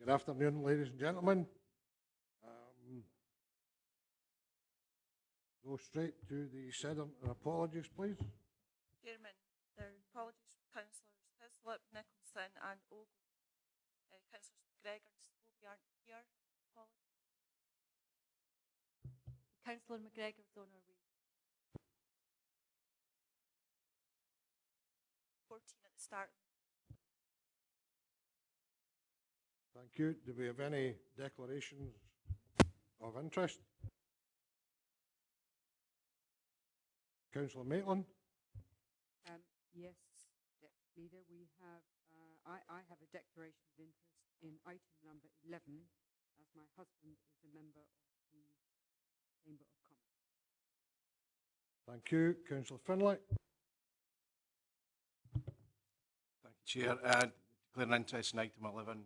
Good afternoon, ladies and gentlemen. Go straight to the Sederunt apologies, please. Chairman, there are apologies from Councillors Hislop, Nicholson and Ogle. Councillors McGregor and Scobie aren't here. Apologies. Councillor McGregor is on our way. 14 at the start. Thank you. Do we have any declarations of interest? Councillor Maitland. Yes, Leader, we have, I have a declaration of interest in item number 11, as my husband is a member of the Chamber of Commerce. Thank you. Councillor Finlay. Thank you, Chair. Declaring interest in item 11.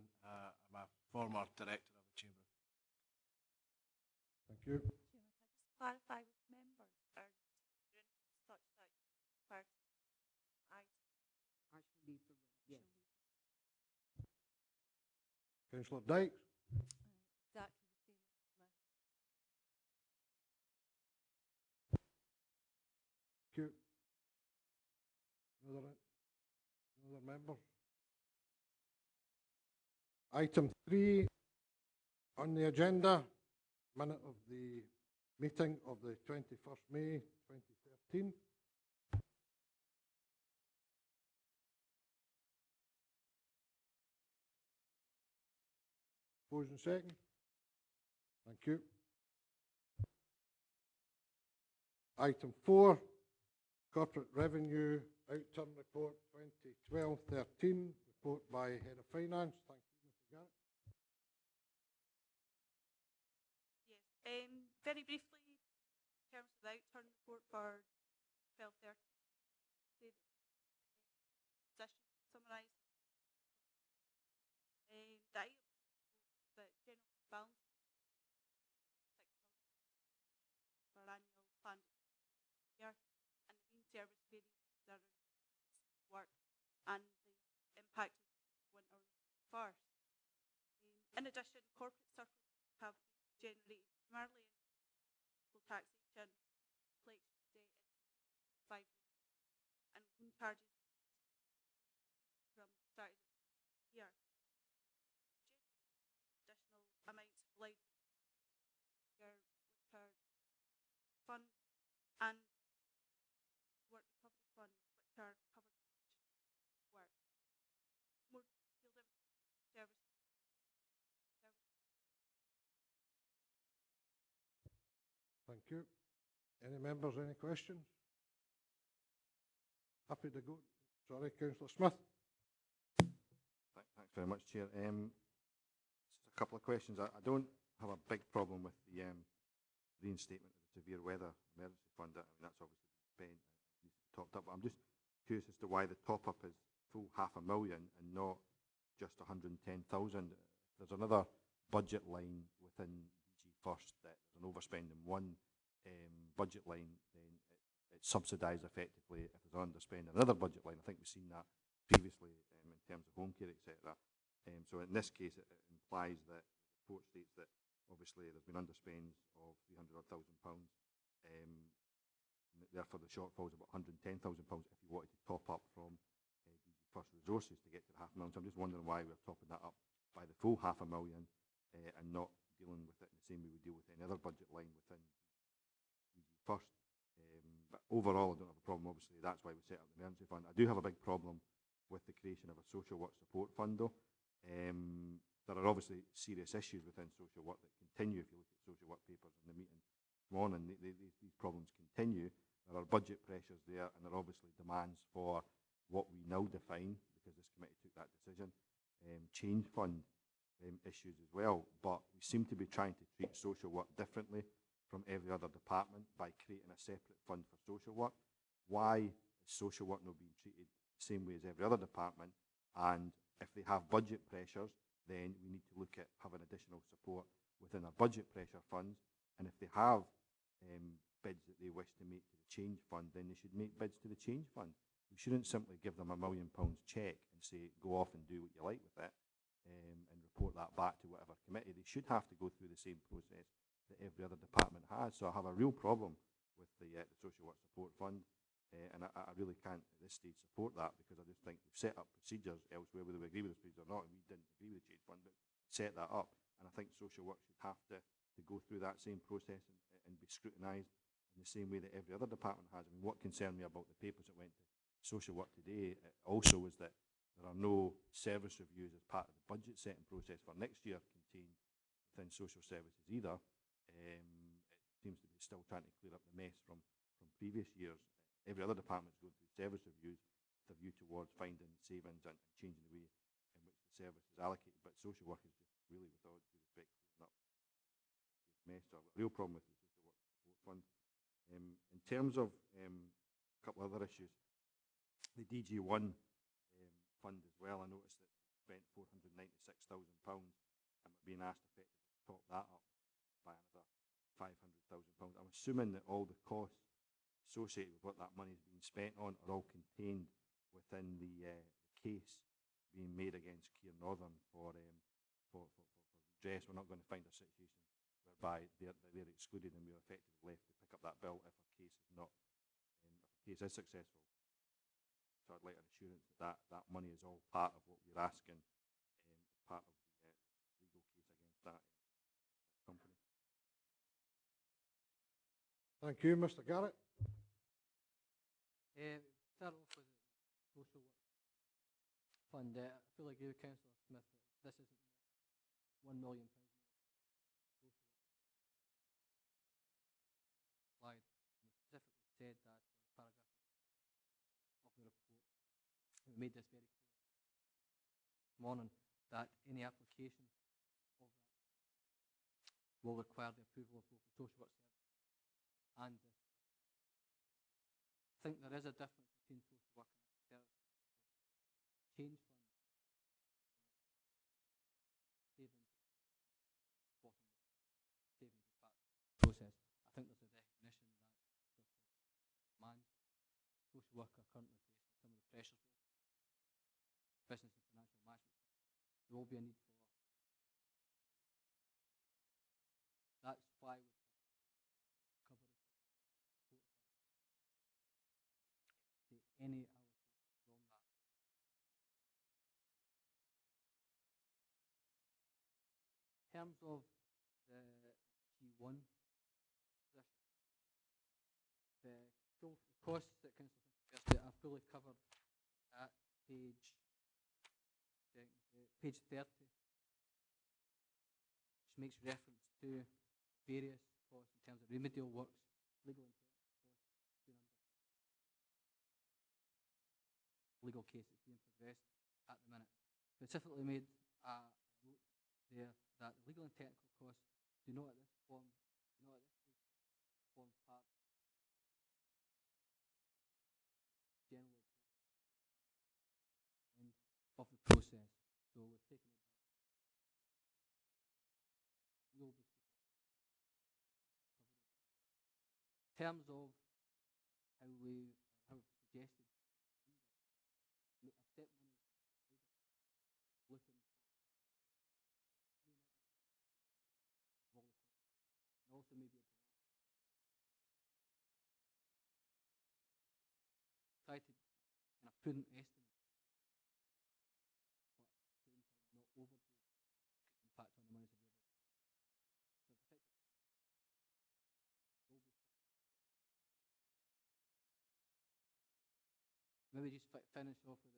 I'm a former director of the Chamber. Thank you. Chairman, can I just clarify with members, are you such that part I shall leave the room, yes. Councillor Dykes. Exactly the same as my Thank you. Another member. Item 3 on the agenda, minute of the meeting of the 21st May 2013. Opposed and second. Thank you. Item 4, Corporate Revenue Outturn Report 2012-13, report by Head of Finance. Thank you, Mr. Garrett. Yes, very briefly, in terms of the outturn report for 12-13, say that position summarised. The item that general balance £6 million for annual planned year, and the main service variances are work and the impact of winter first. In addition, corporate surpluses have been generated primarily in local taxation, collection of debt in 5 years, and loan charges from the start of the year. Additional amounts applied to your winter fund and work recovery fund, which are covered work. More detailed service. Thank you. Any members, any questions? Happy to go. Sorry, Councillor Smith. Thanks very much, Chair. Just a couple of questions. I don't have a big problem with the reinstatement of the severe weather emergency fund. I mean, that's obviously been spent and needs to be topped up. But I'm just curious as to why the top up is full £500,000 and not just 110,000. There's another budget line within DG First that there's an overspend in one budget line, then it's subsidised effectively if there's an underspend in another budget line. I think we've seen that previously in terms of home care, etc. So in this case, it implies that the report states that obviously there's been underspends of £300,000. Therefore, the shortfall is about £110,000 if you wanted to top up from DG First resources to get to the £500,000. So I'm just wondering why we're topping that up by the full £500,000 and not dealing with it in the same way we deal with any other budget line within DG First. But overall, I don't have a problem. Obviously, that's why we set up the emergency fund. I do have a big problem with the creation of a social work support fund, though. There are obviously serious issues within social work that continue. If you look at social work papers in the meeting this morning, these problems continue. There are budget pressures there, and there are obviously demands for what we now define, because this committee took that decision, change fund issues as well. But we seem to be trying to treat social work differently from every other department by creating a separate fund for social work. Why is social work not being treated the same way as every other department? And if they have budget pressures, then we need to look at having additional support within our budget pressure funds. And if they have bids that they wish to make to the change fund, then they should make bids to the change fund. We shouldn't simply give them £1 million cheque and say, go off and do what you like with it, and report that back to whatever committee. They should have to go through the same process that every other department has. So I have a real problem with the Social Work Support Fund, and I really can't at this stage support that, because I just think we've set up procedures elsewhere, whether we agree with the procedures or not, and we didn't agree with the change fund, but set that up. And I think social work should have to go through that same process and be scrutinised in the same way that every other department has. I mean, what concerned me about the papers that went to social work today also was that there are no service reviews as part of the budget setting process for next year contained within social services either. It seems to be still trying to clear up the mess from previous years. Every other department is going through service reviews with a view towards finding savings and changing the way in which the service is allocated. But social work is just really, with all due respect, clearing up this mess. So I've got a real problem with the Social Work Support Fund. In terms of a couple of other issues, the DG1 fund as well, I noticed that we spent £496,000 and we're being asked effectively to top that up by another £500,000. I'm assuming that all the costs associated with what that money is being spent on are all contained within the case being made against Keir Northern for redress. We're not going to find a situation whereby they're excluded and we're effectively left to pick up that bill if a case is not, if a case is successful. So I'd like an assurance that that money is all part of what we're asking as part of the legal case against that company. Thank you, Mr. Garrett. Start off with the social work fund. I feel like you, Councillor Smith, that this isn't £1 million social work slide. Specifically said that paragraph of the report, we made this very clear this morning, that any application of that will require the approval of both the social work service and this. I think there is a difference between social work and service. Change fund, savings, bottom savings is part of the process. I think there's a recognition that social work are currently facing some of the pressures of business and financial management. There will be a need for. That's why we cover it. Any allocation from that. In terms of the G1 position, the costs that Councillor suggested are fully covered at page 30, which makes reference to various costs in terms of remedial works, legal and legal cases being progressed at the minute. Specifically made a note there that the legal and technical costs do not at this form part general end of the process. So we're taking it back. We'll be covered in terms of how we suggested. I've set money looking for all the costs, and also maybe a try to kind of prudent estimate, but at the same time not overdo it, impact on the monies available. So maybe just finish off with it.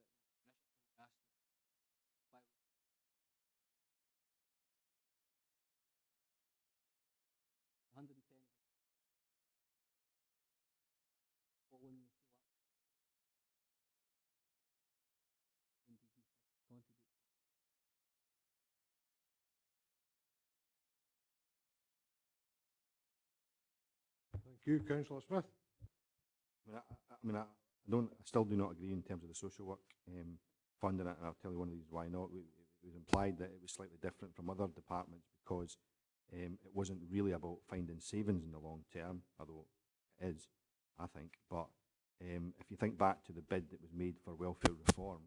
Thank you, Councillor Smith. I still do not agree in terms of the social work funding it, and I'll tell you one of the reasons why not. It was implied that it was slightly different from other departments because it wasn't really about finding savings in the long term, although it is, I think. But if you think back to the bid that was made for welfare reform,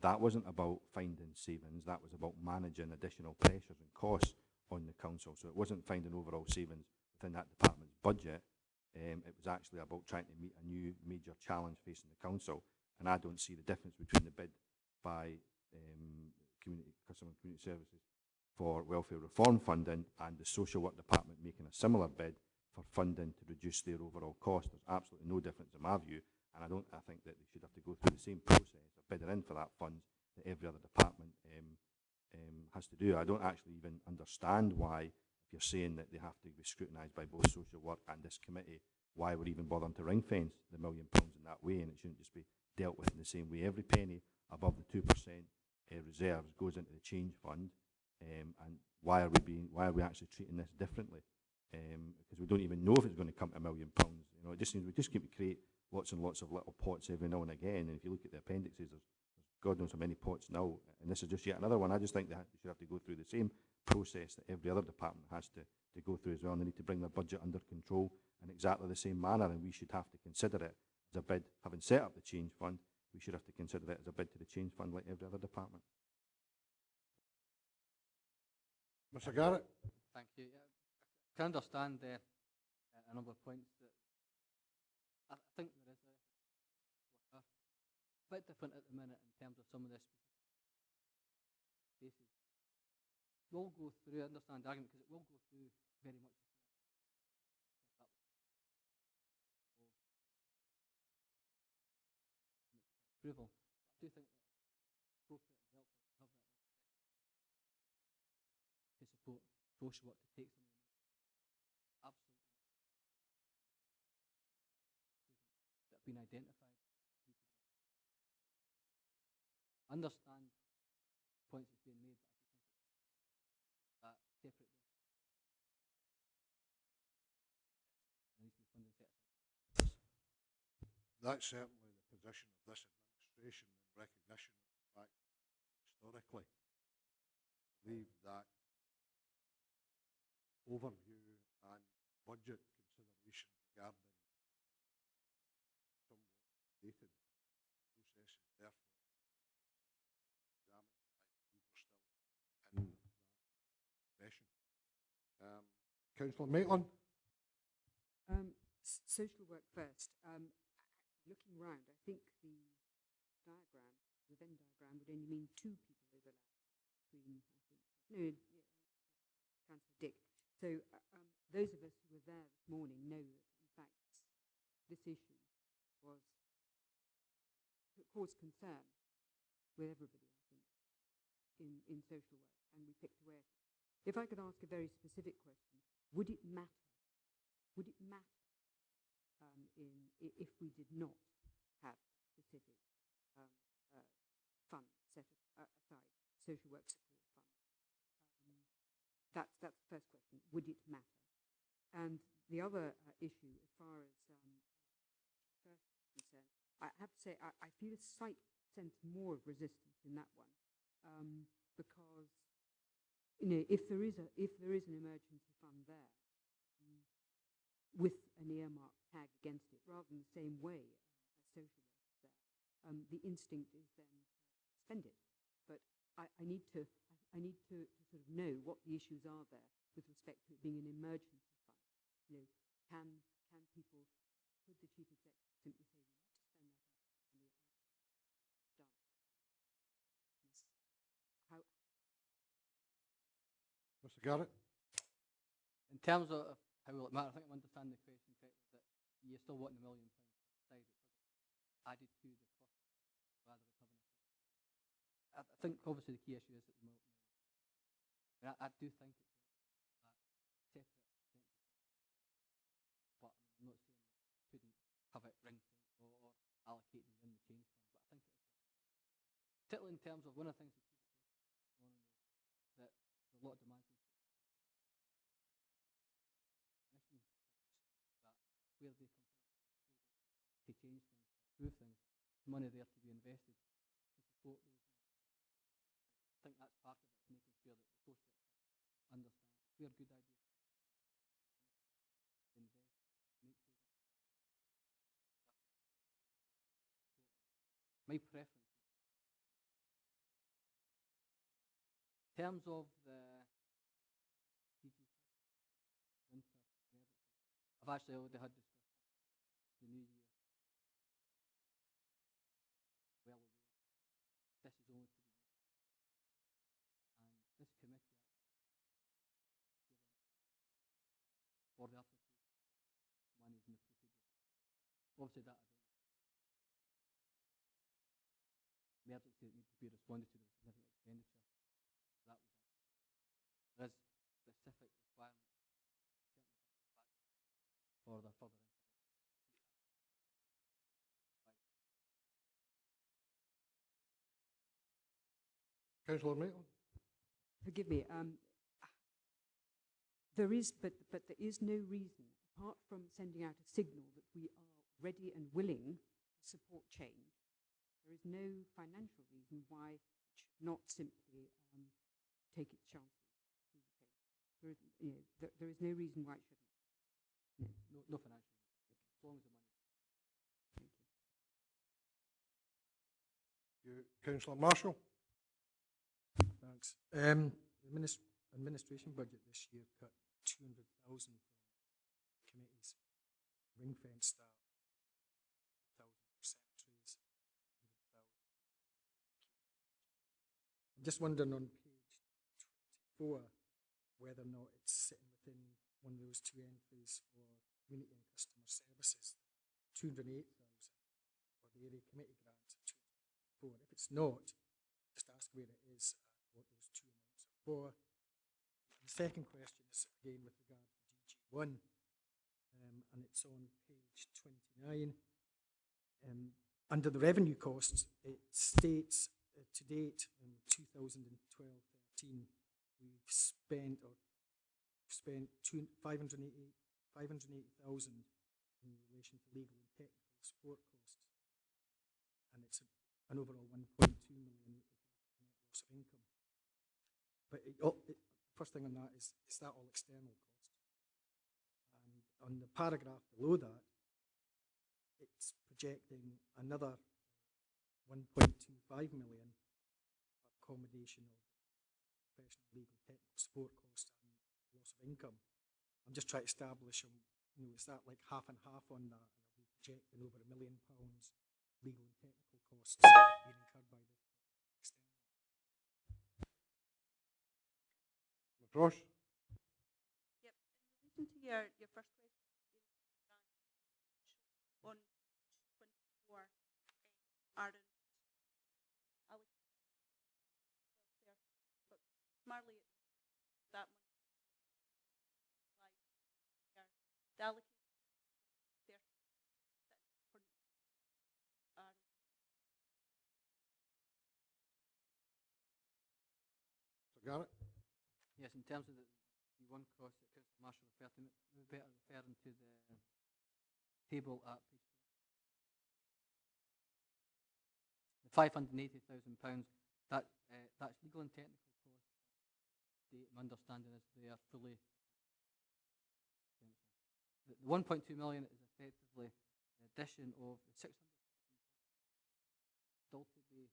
That wasn't about finding savings, that was about managing additional pressures and costs on the council. So it wasn't finding overall savings within that department's budget. It was actually about trying to meet a new major challenge facing the council. And I don't see the difference between the bid by Customer and Community Services for welfare reform funding and the social work department making a similar bid for funding to reduce their overall cost. There's absolutely no difference in my view, and I think that they should have to go through the same process of bidding in for that funds that every other department has to do. I don't actually even understand why, if you're saying that they have to be scrutinised by both social work and this committee, why we're even bothering to ring fence the £1 million in that way, and it shouldn't just be dealt with in the same way. Every penny above the 2% reserves goes into the change fund, and why are we actually treating this differently? Because we don't even know if it's going to come to £1 million. You know, it just seems we just keep to create lots and lots of little pots every now and again. And if you look at the appendices, there's God knows how many pots now, and this is just yet another one. I just think they should have to go through the same process that every other department has to go through as well. And they need to bring their budget under control in exactly the same manner. And we should have to consider it as a bid, having set up the change fund. We should have to consider it as a bid to the change fund like every other department. Mr. Garrett? Thank you. Yeah, I can understand a number of points that I think there is a bit different at the minute in terms of some of the specific cases. We'll go through, I understand the argument, because it will go through very much approval. I do think that it's appropriate and helpful to have that to support social work to take some of the absolutely that have been identified. I understand the points that's being made, but I do think it's separate. There needs to be funding set aside. That's certainly the position of this administration in recognition of the fact that historically, I believe that overview and budget considerations regarding somewhat dated processes, therefore, examined that we were still in that profession. Councillor Maitland? Social work first. Looking round, I think the diagram, the Venn diagram, would only mean two people overlap between, Councillor Dick. So those of us who were there this morning know that, in fact, this issue caused concern with everybody, I think, in social work, and we picked away at it. If I could ask a very specific question, would it matter? Would it matter if we did not have specific fund set aside, social work support fund? That's the first question. Would it matter? And the other issue, as far as first is concerned, I have to say I feel a slight sense more of resistance in that one, because if there is an emergency fund there with an earmark tag against it, rather than the same way as social work is there, the instinct is then to spend it. But I need to sort of know what the issues are there with respect to it being an emergency fund. Can people, could the chief executive simply say we need to spend that on done? Mr. Garrett? In terms of how will it matter, I think I'm understanding the question correctly, that you're still wanting £1 million aside, added to the cost rather than having it. I think obviously the key issue is at the moment. I do think it's separate, but I'm not saying that you couldn't have it ring fenced or allocated within the change fund, but I think it is. Particularly in terms of one of the things that that there's a lot of demand where they come from to change things, to improve things, money there to be invested to support those. I think that's part of it, making sure that the social workers understand where good ideas invest, make sure. My preference terms of the DG winter emergency, I've actually already had discussions the new year. Well aware this is only to be and this committee for the application managing the procedure. Obviously that emergency that needs to be responded to, there was significant expenditure. That was it. There is specific requirements for the further incident. Councillor Maitland? Forgive me. There is, but there is no reason, apart from sending out a signal that we are ready and willing to support change. There is no financial reason why it should not simply take its chances. There is no reason why it shouldn't. No financial reason, as long as the money. Thank you. Councillor Marshall? Thanks. The administration budget this year cut 200,000 from committees, ring fence that, 1,000 for secretaries, 100,000. I'm just wondering on page 24 whether or not it's sitting within one of those two entries for community and customer services, 208,000 or the area committee grants at 204. If it's not, just ask where it is and what those two amounts are for. And the second question is again with regard to DG1, and it's on page 29. Under the revenue costs, it states to date in 2012-13 we've spent 580,000 in relation to legal and technical support costs, and it's an overall 1.2 million net loss of income. But first thing on that is that all external costs? And on the paragraph below that, it's projecting another 1.25 million for accommodation of professional legal technical support costs and loss of income. I'm just trying to establish, is that like half and half on that? And are we projecting over £1 million legal and technical costs being incurred by the external? Ross? Yep. In relation to your first question, on 24, Aaron allocated there, but smartly that money the allocation there Garrett? Yes, in terms of the one cost that Councillor Marshall referred to, maybe better referring to the table at page 2. The £580,000, that's legal and technical costs. My understanding is they are fully. The 1.2 million is effectively the addition of the 600,000 still to be spent,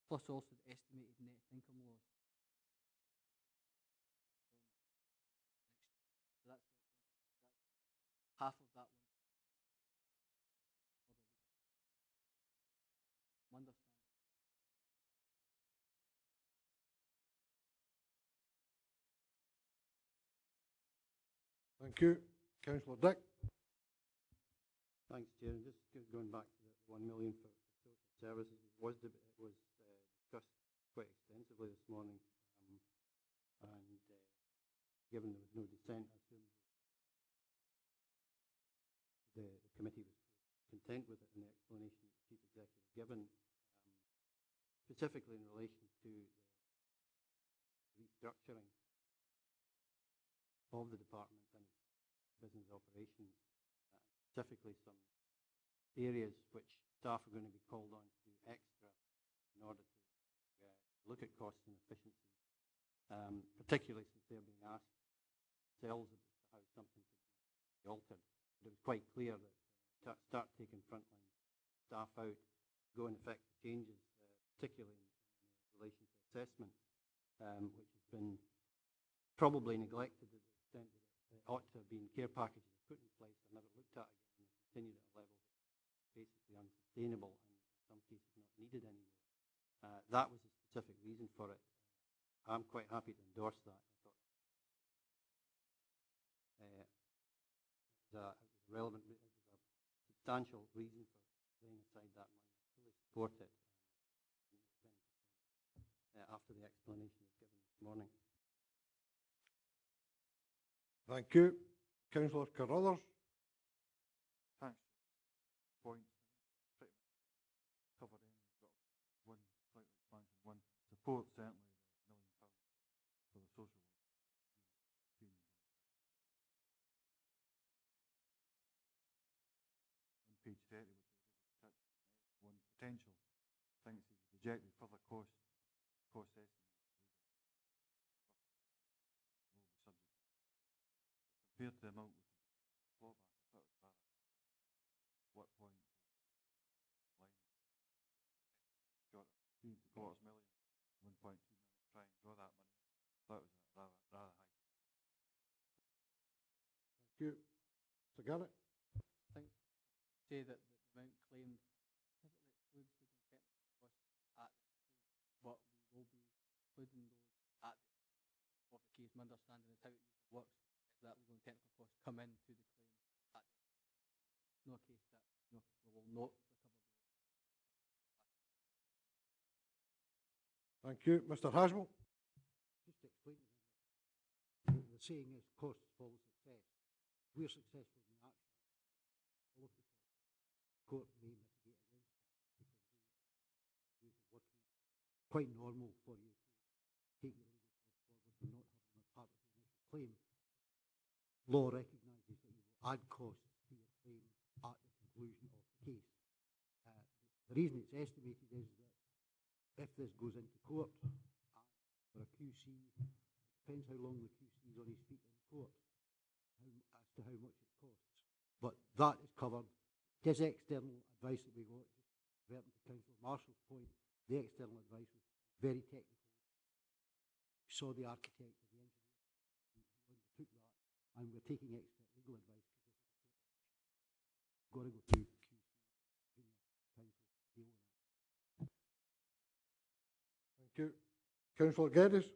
plus also the estimated net income loss. So that's half of that one. Understand. Thank you. Councillor Dick? Thanks, Chair. Just going back to the 1 million for social services, it was discussed quite extensively this morning, and given there was no dissent, I assume the committee was content with it and the explanation that the Chief Executive given, specifically in relation to the restructuring of the department and its business operations, specifically some areas which staff are going to be called on to do extra in order to look at costs and efficiencies, particularly since they're being asked themselves as to how something could be altered. But it was quite clear that start taking frontline staff out, go and effect the changes, particularly in relation to assessment, which has been probably neglected to the extent that it ought to have been care packages put in place and never looked at again and continued at a level that's basically unsustainable and in some cases not needed anymore. That was the specific reason for it. I'm quite happy to endorse that. I thought it was a relevant, it was a substantial reason for laying aside that money. I fully support it after the explanation was given this morning. Thank you. Councillor Carruthers. Thanks. Points. Pretty much covered in. We've got one slight expansion, one support, certainly the £1 million for the social work. On page 30, which is touch, one potential thinks he's rejected further cost estimate. Compared to the amount we can claw back, I thought it was rather what point line short of 3.75 million, 1.2 million to try and draw that money. I thought it was a rather high. Thank you. Mr. Garrett. I think say that the amount claimed specifically excludes legal and technical costs at the stage, but we will be including those at the of the case. My understanding is how it usually works is that legal and technical costs come into the claim at the end. It's not a case that we will not recover those. Thank you. Mr. Haswell. Just to explain to them, the saying is costs follow success. We're successful in the action. All of the court may mitigate against that because the ways of working it's quite normal for you to take your legal costs forward and not have them as part of the initial claim. Law recognises that you will add costs to your claim at the conclusion of the case. The reason it's estimated is that if this goes into court for a QC, it depends how long the QC is on his feet in court as to how much it costs. But that is covered. It is external advice that we got, just reverting to Councillor Marshall's point. The external advice was very technical. We saw the architect and the engineer who undertook that, and we're taking expert legal advice because this is a court action. We've got to go through QC, junior counsel to deal with that. Thank you. Councillor Geddes.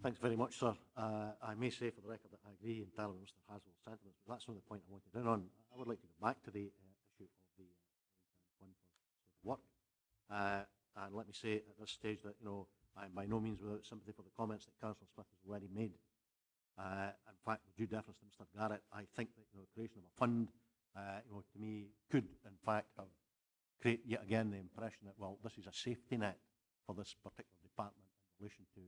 Thanks very much, sir. I may say for the record that I agree entirely with Mr. Haswell's sentiments, but that's not the point I wanted in on. I would like to go back to the issue of the fund for social work. And let me say at this stage that, I'm by no means without sympathy for the comments that Councillor Smith has already made. In fact, with due deference to Mr. Garrett, I think that the creation of a fund, to me, could in fact have create yet again the impression that, well, this is a safety net for this particular department in relation to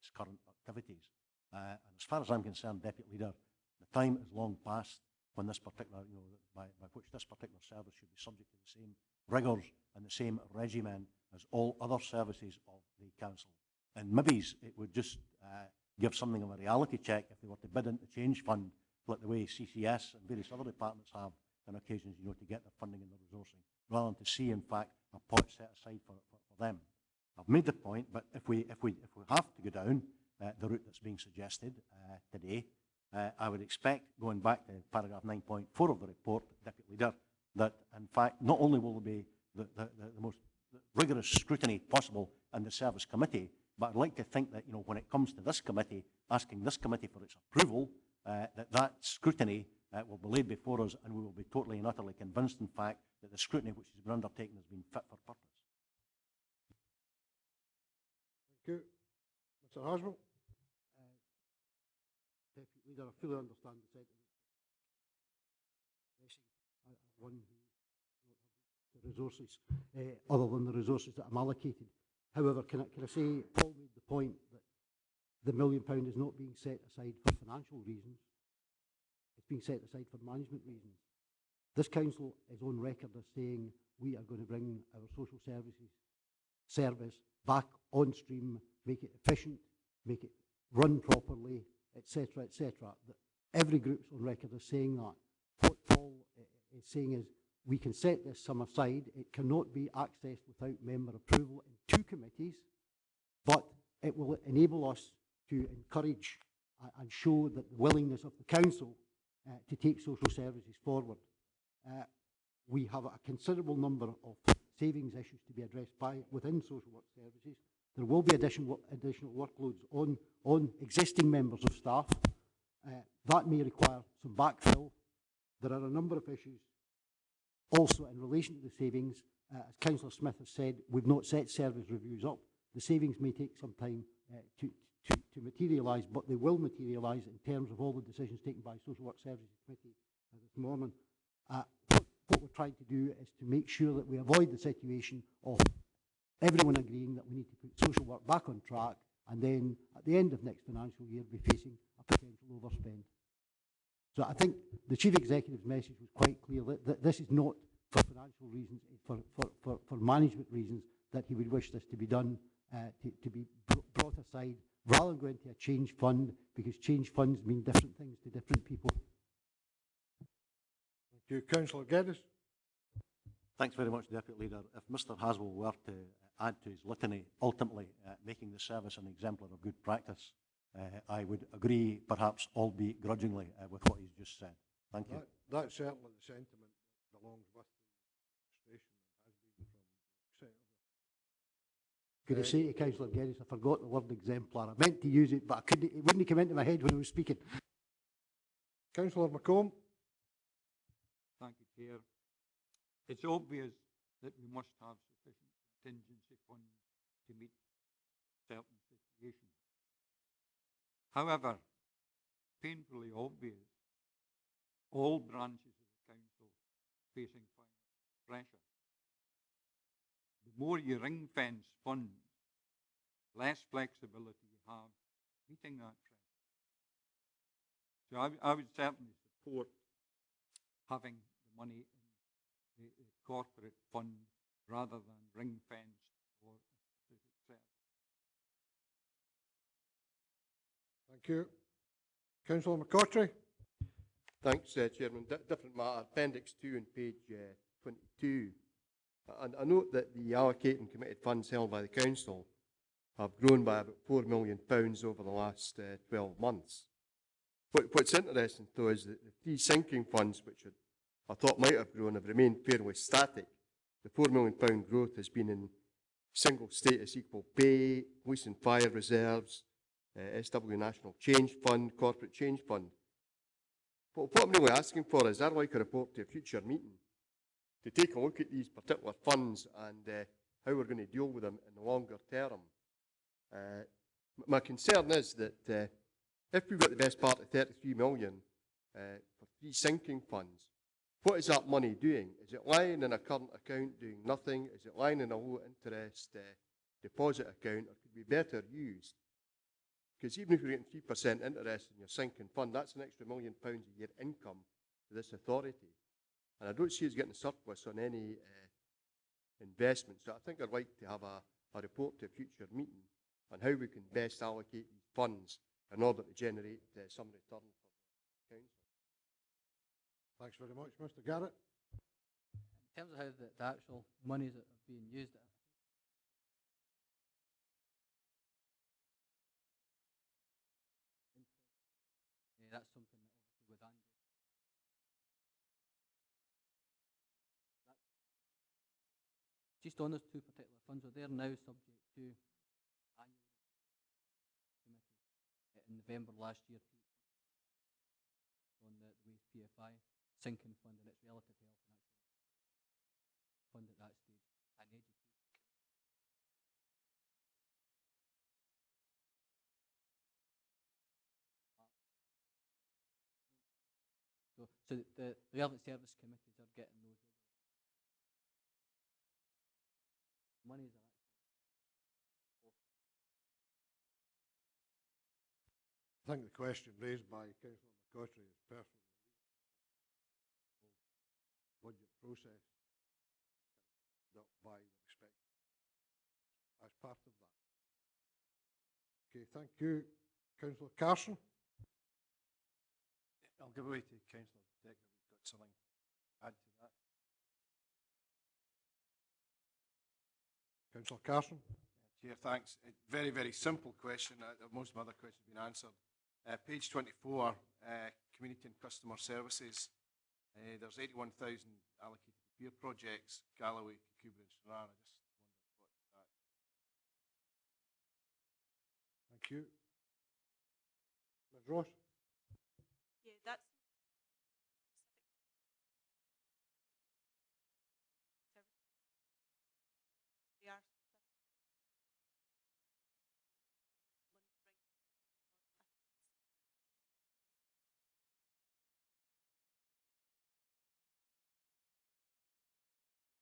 its current activities. And as far as I'm concerned, Deputy Leader, the time is long past when this particular, by which this particular service should be subject to the same rigours and the same regimen as all other services of the council. And maybe it would just give something of a reality check if they were to bid into the change fund, like the way CCS and various other departments have on occasions, to get their funding and their resourcing, rather than to see, in fact, a pot set aside for them. I've made the point, but if we have to go down the route that's being suggested today, I would expect, going back to paragraph 9.4 of the report, Deputy Leader, that in fact not only will there be the most rigorous scrutiny possible in the service committee, but I'd like to think that when it comes to this committee, asking this committee for its approval, that scrutiny will be laid before us, and we will be totally and utterly convinced, in fact, that the scrutiny which has been undertaken has been fit for purpose. Thank you. Mr. Haswell. Deputy Leader, I fully understand the sentiment. One who don't have the resources, other than the resources that I'm allocated. However, can I say, Paul made the point that the £1 million is not being set aside for financial reasons. It's being set aside for management reasons. This council is on record as saying we are going to bring our social service back on stream, make it efficient, make it run properly, etc., etc. Every group's on record as saying that. What Paul is saying is we can set this sum aside. It cannot be accessed without member approval in 2 committees, but it will enable us to encourage and show that the willingness of the council to take social services forward. We have a considerable number of savings issues to be addressed within social work services. There will be additional workloads on existing members of staff. That may require some backfill. There are a number of issues also in relation to the savings. As Councillor Smith has said, we've not set service reviews up. The savings may take some time to materialise, but they will materialise in terms of all the decisions taken by Social Work Services Committee this morning. What we're trying to do is to make sure that we avoid the situation of everyone agreeing that we need to put social work back on track, and then at the end of next financial year be facing a potential overspend. So I think the Chief Executive's message was quite clear that this is not for financial reasons, it's for management reasons that he would wish this to be done, to be brought aside, rather than going to a change fund, because change funds mean different things to different people. Thank you. Councillor Geddes. Thanks very much, Deputy Leader. If Mr Haswell were to add to his litany, ultimately making the service an exemplar of good practice, I would agree, perhaps albeit grudgingly, with what he's just said. Thank you. That's certainly the sentiment that belongs with the administration and has been from the Could I say to Councillor Geddes, I forgot the word exemplar. I meant to use it, but I couldn't, it wouldn't come into my head when I was speaking. Councillor McComb. Thank you, Chair. It's obvious that we must have sufficient contingency funds to meet certain situations. However, painfully obvious, all branches of the council facing financial pressure. The more you ring-fence funds, less flexibility you have meeting that pressure. So I would certainly support having the money in the corporate fund rather than ring-fenced for a specific service. Thank you. Councillor McCautry. Thanks, Chairman. Different matter. Appendix 2 on page 22. And I note that the allocating committed funds held by the Council have grown by about £4 million over the last 12 months. What's interesting, though, is that the 3 sinking funds, which I thought might have grown, have remained fairly static. The £4 million growth has been in single status equal pay, police and fire reserves, SW National Change Fund, Corporate Change Fund. But what I'm really asking for is, I'd like a report to a future meeting to take a look at these particular funds and how we're going to deal with them in the longer term. My concern is that if we've got the best part of 33 million for 3 sinking funds, what is that money doing? Is it lying in a current account doing nothing? Is it lying in a low interest deposit account, or could be better used? Because even if you're getting 3% interest in your sinking fund, that's an extra £1 million a year income to this authority. And I don't see us getting a surplus on any investment. So I think I'd like to have a report to a future meeting on how we can best allocate these funds in order to generate some return for the council. Thanks very much. Mr Garrett. In terms of how the actual monies that are being used, that's something that obviously with Andy. Just on those 2 particular funds, they're now subject to annual committee in November last year on the Waste PFI sinking fund and its relative health and actual fund at that stage, and education. So the relevant service committees are getting those monies are I think the question raised by Councillor McCautry is perfectly budget process by the respective as part of that. Okay, thank you. Councillor Carson. I'll give away to Councillor Decker. We've got something to add to that. Councillor Carson. Chair, thanks. Very, very simple question. Most of my other questions have been answered. Page 24, community and customer services. There's 81,000 allocated to peer projects, Galloway, Cuba and Sederunt. I just wondered what that. Thank you. Ms Ross. Yeah, that's they are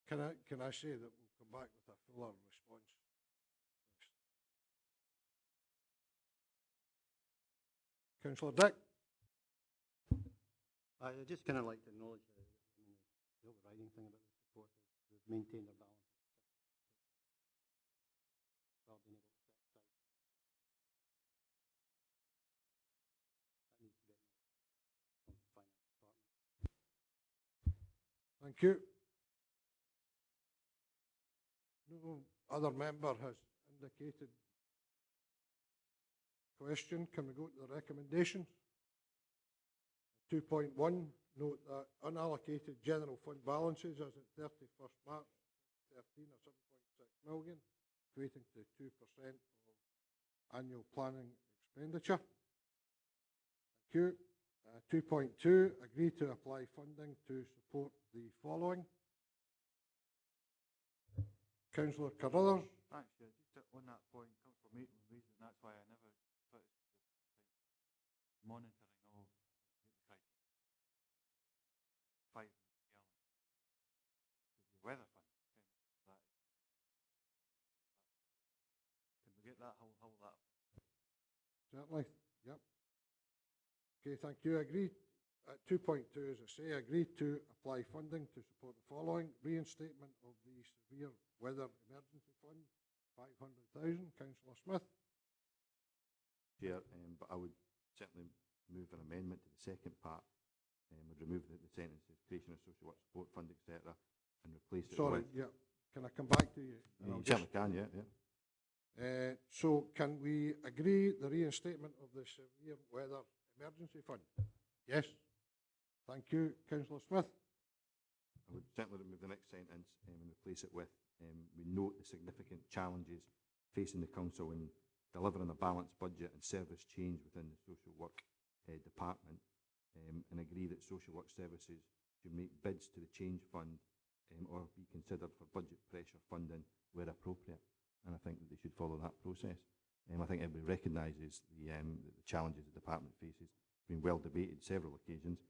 Can I say that we'll come back with a fuller response? Councillor Dick. I just kind of like to acknowledge the overriding thing about the support is we've maintained our balance. Well, being able to set aside. That needs to be acknowledged from the finance department. Thank you. No other member has indicated question. Can we go to the recommendations? 2.1, note that unallocated general fund balances as at 31st March 2013 are 7.6 million, equating to 2% of annual planning expenditure. Thank you. 2.2, agree to apply funding to support the following. Councillor Carruthers. Thanks, yeah. Just on that point, Councillor Maitland raised it, and that's why I never put monitoring of the criteria. 5 gallons. The weather fund. That is. Can we get that? How will that? Certainly, yep. Okay, thank you. Agreed. 2.2, as I say, agreed to apply funding to support the following. Reinstatement of the Severe Weather Emergency Fund, 500,000. Councillor Smith. Chair, but I would certainly move an amendment to the second part, would remove the sentences, creation of social work support fund, etc., and replace it Sorry, with... yeah. Can I come back to you? You certainly can, yeah. So can we agree the reinstatement of the Severe Weather Emergency Fund? Yes. Thank you. Councillor Smith. I would certainly remove the next sentence and replace it with, we note the significant challenges facing the council in delivering a balanced budget and service change within the social work department, and agree that social work services should make bids to the change fund or be considered for budget pressure funding where appropriate. And I think that they should follow that process. I think everybody recognises the challenges the department faces. It's been well debated several occasions,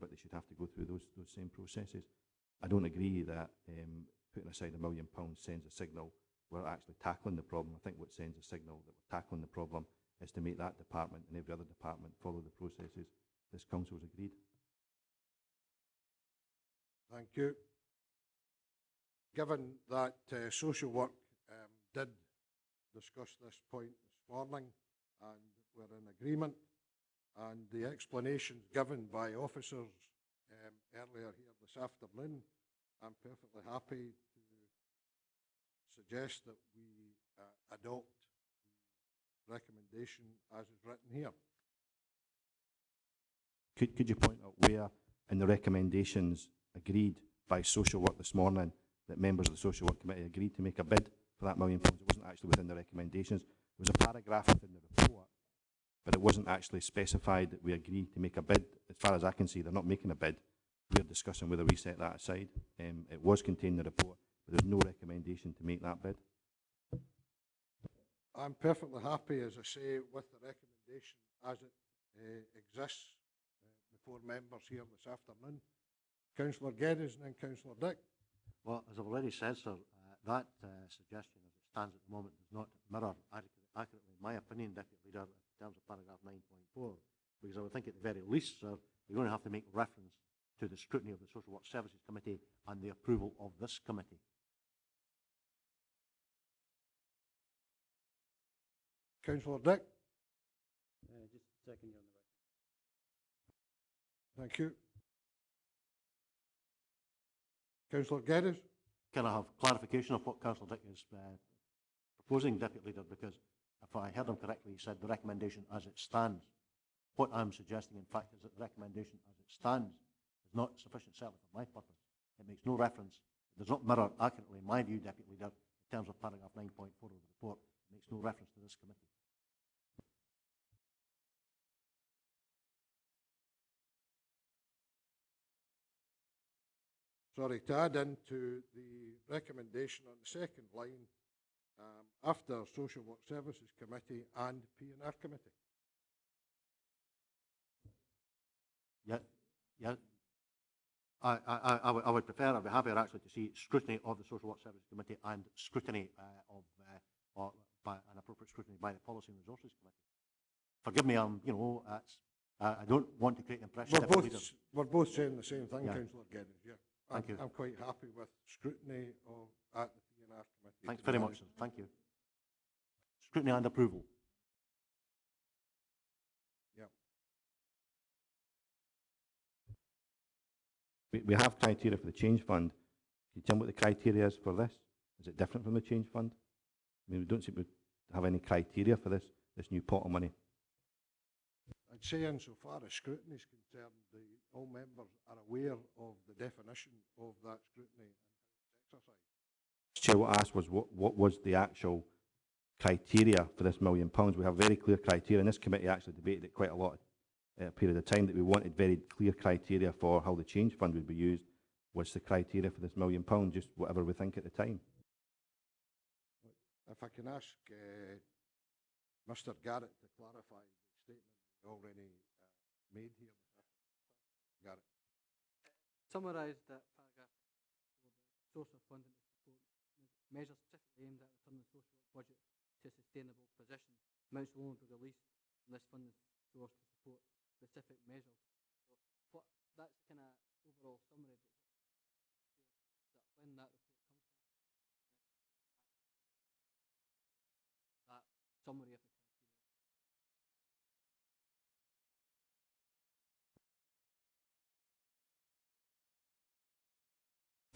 but they should have to go through those same processes. I don't agree that putting aside £1 million sends a signal we're actually tackling the problem. I think what sends a signal that we're tackling the problem is to make that department and every other department follow the processes this council has agreed. Thank you. Given that social work did discuss this point this morning and we're in agreement, and the explanations given by officers earlier here this afternoon, I'm perfectly happy to suggest that we adopt the recommendation as is written here. Could you point out where in the recommendations agreed by social work this morning that members of the social work committee agreed to make a bid for that £1 million? It wasn't actually within the recommendations. It was a paragraph within the report, but it wasn't actually specified that we agree to make a bid. As far as I can see, they're not making a bid. We're discussing whether we set that aside. It was contained in the report, but there's no recommendation to make that bid. I'm perfectly happy, as I say, with the recommendation as it exists before members here this afternoon. Councillor Geddes and then Councillor Dick. Well, as I've already said, sir, that suggestion as it stands at the moment does not mirror accurately, in my opinion, Deputy Leader, in terms of paragraph 9.4, because I would think at the very least, sir, you're going to have to make reference to the scrutiny of the Social Work Services Committee and the approval of this committee. Councillor Dick. Just a second, you're on the right. Thank you. Councillor Geddes. Can I have clarification of what Councillor Dick is proposing, Deputy Leader? Because if I heard him correctly, he said the recommendation as it stands. What I'm suggesting, in fact, is that the recommendation as it stands is not sufficient, certainly for my purpose. It makes no reference, it does not mirror accurately, in my view, Deputy Leader, in terms of paragraph 9.4 of the report. It makes no reference to this committee. Sorry, to add into the recommendation on the second line, after Social Work Services Committee and P&R Committee. Yeah. I would prefer, I'd be happier actually to see scrutiny of the Social Work Services Committee and scrutiny by an appropriate scrutiny by the Policy and Resources Committee. Forgive me, I don't want to create the impression that we're both saying the same thing, Yeah. Councillor Geddes, yeah. Thank you. I'm quite happy with scrutiny at the P&R Committee. Thanks very much, sir. Thank you. Scrutiny and approval. Yeah. We have criteria for the change fund. Can you tell me what the criteria is for this? Is it different from the change fund? I mean, we don't seem to have any criteria for this new pot of money. I'd say insofar as scrutiny is concerned, all members are aware of the definition of that scrutiny and how it's exercised. Chair, what I asked was what was the actual criteria for this £1 million? We have very clear criteria, and this committee actually debated it quite a lot period of time, that we wanted very clear criteria for how the change fund would be used. What's the criteria for this £1 million? Just whatever we think at the time. If I can ask Mr. Garrett to clarify the statement we already made here. Garrett. Summarise that paragraph for the source of funding to support measures specifically aimed at returning the social work budget to a sustainable position. Amounts will only be released from this funding source to support specific measures. So that's kind of overall summary, but when that report comes back, that summary of the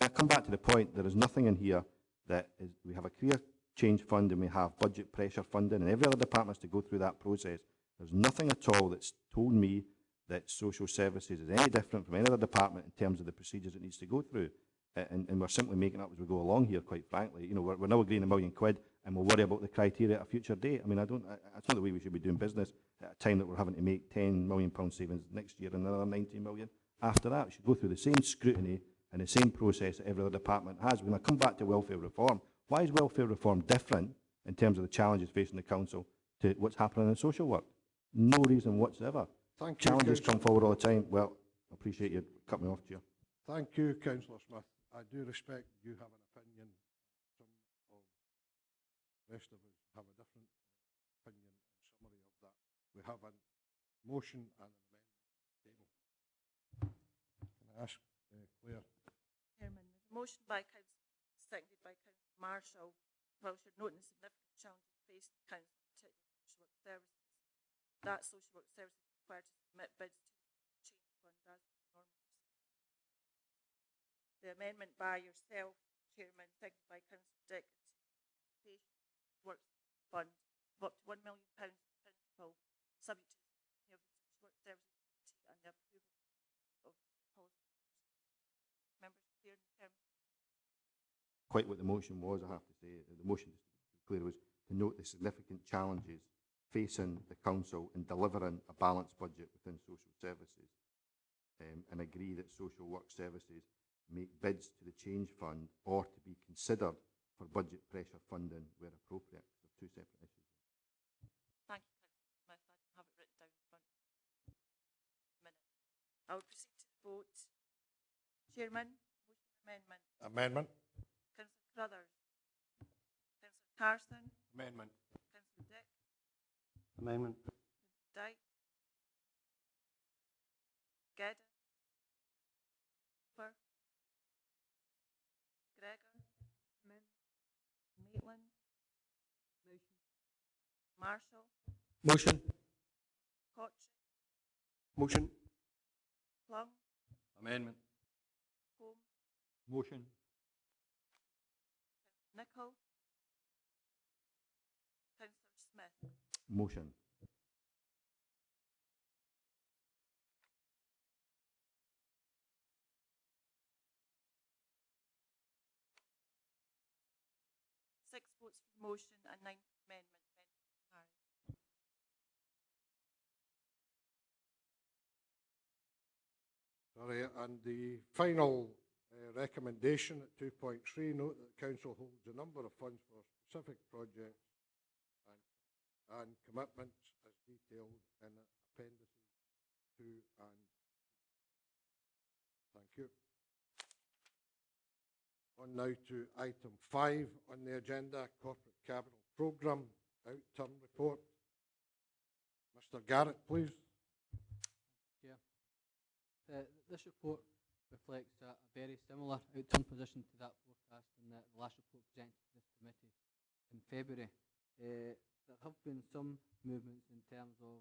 I come back to the point, there is nothing in here that is, we have a clear change fund and we have budget pressure funding and every other department has to go through that process. There's nothing at all that's told me that social services is any different from any other department in terms of the procedures it needs to go through. And we're simply making up as we go along here, quite frankly. You know, we're now agreeing £1 million and we'll worry about the criteria at a future date. I mean, that's not the way we should be doing business at a time that we're having to make £10 million savings next year and another 19 million after that. We should go through the same scrutiny and the same process that every other department has. When I come back to welfare reform, why is welfare reform different in terms of the challenges facing the council to what's happening in social work? No reason whatsoever. Thank you, challenges come forward all the time. Well, I appreciate you cut me off, Chair. Thank you, Councillor Smith. I do respect you have an opinion. Some of the rest of us have a different opinion and summary of that. We have a motion and an amendment table. Can I ask Claire? Chairman, there's a motion by Councillor, seconded by Councillor Marshall, whilst you're noting the significant challenges facing the council, particularly social work services. That social work services is required to submit bids to the change fund as normal. The amendment by yourself, Chairman, seconded by Councillor Dick, to works fund of up to £1 million principal, subject to the scrutiny of the social work services and the approval of policy. Members clear in terms. Quite what the motion was, I have to say. The motion, just to be clear, was to note the significant challenges facing the council in delivering a balanced budget within social services and agree that social work services make bids to the change fund or to be considered for budget pressure funding where appropriate. They're two separate issues. Thank you, Councillor Smith. I don't have it written down in front of me. I will proceed to the vote. Chairman, motion amendment. Amendment. Councillor Crothers. Councillor Carson. Amendment. Councillor Dick. Amendment. Councillor Dyke. Geddes. Cooper. Gregor. Maitland. Motion. Marshall. Motion. Cotchy. Motion. Plum. Amendment. Holmes. Motion. Motion. Six votes for motion and 9 for amendment. Amendment carried. Sorry, and the final recommendation at 2.3, note that the council holds a number of funds for specific projects and commitments as detailed in appendices 2 and thank you. On now to item 5 on the agenda, corporate capital programme outturn report. Mr. Garrett, please. Chair. This report reflects a very similar outturn position to that forecast in the last report presented to this committee in February. There have been some movements in terms of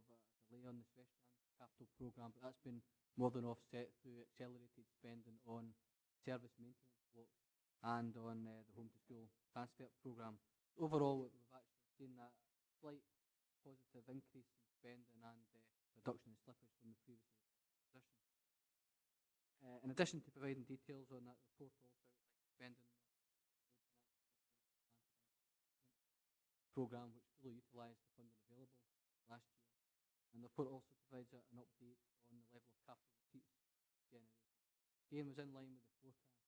delay on the Sederunt capital programme, but that's been more than offset through accelerated spending on service maintenance blocks and on the home to school transfer programme. Overall, we've actually seen a slight positive increase in spending and reduction in slippage from the previous position. In addition to providing details on that report, also outlines spending programme which fully utilised the funding available last year. And the report also provides an update on the level of capital receipts generated. Again, was in line with the forecast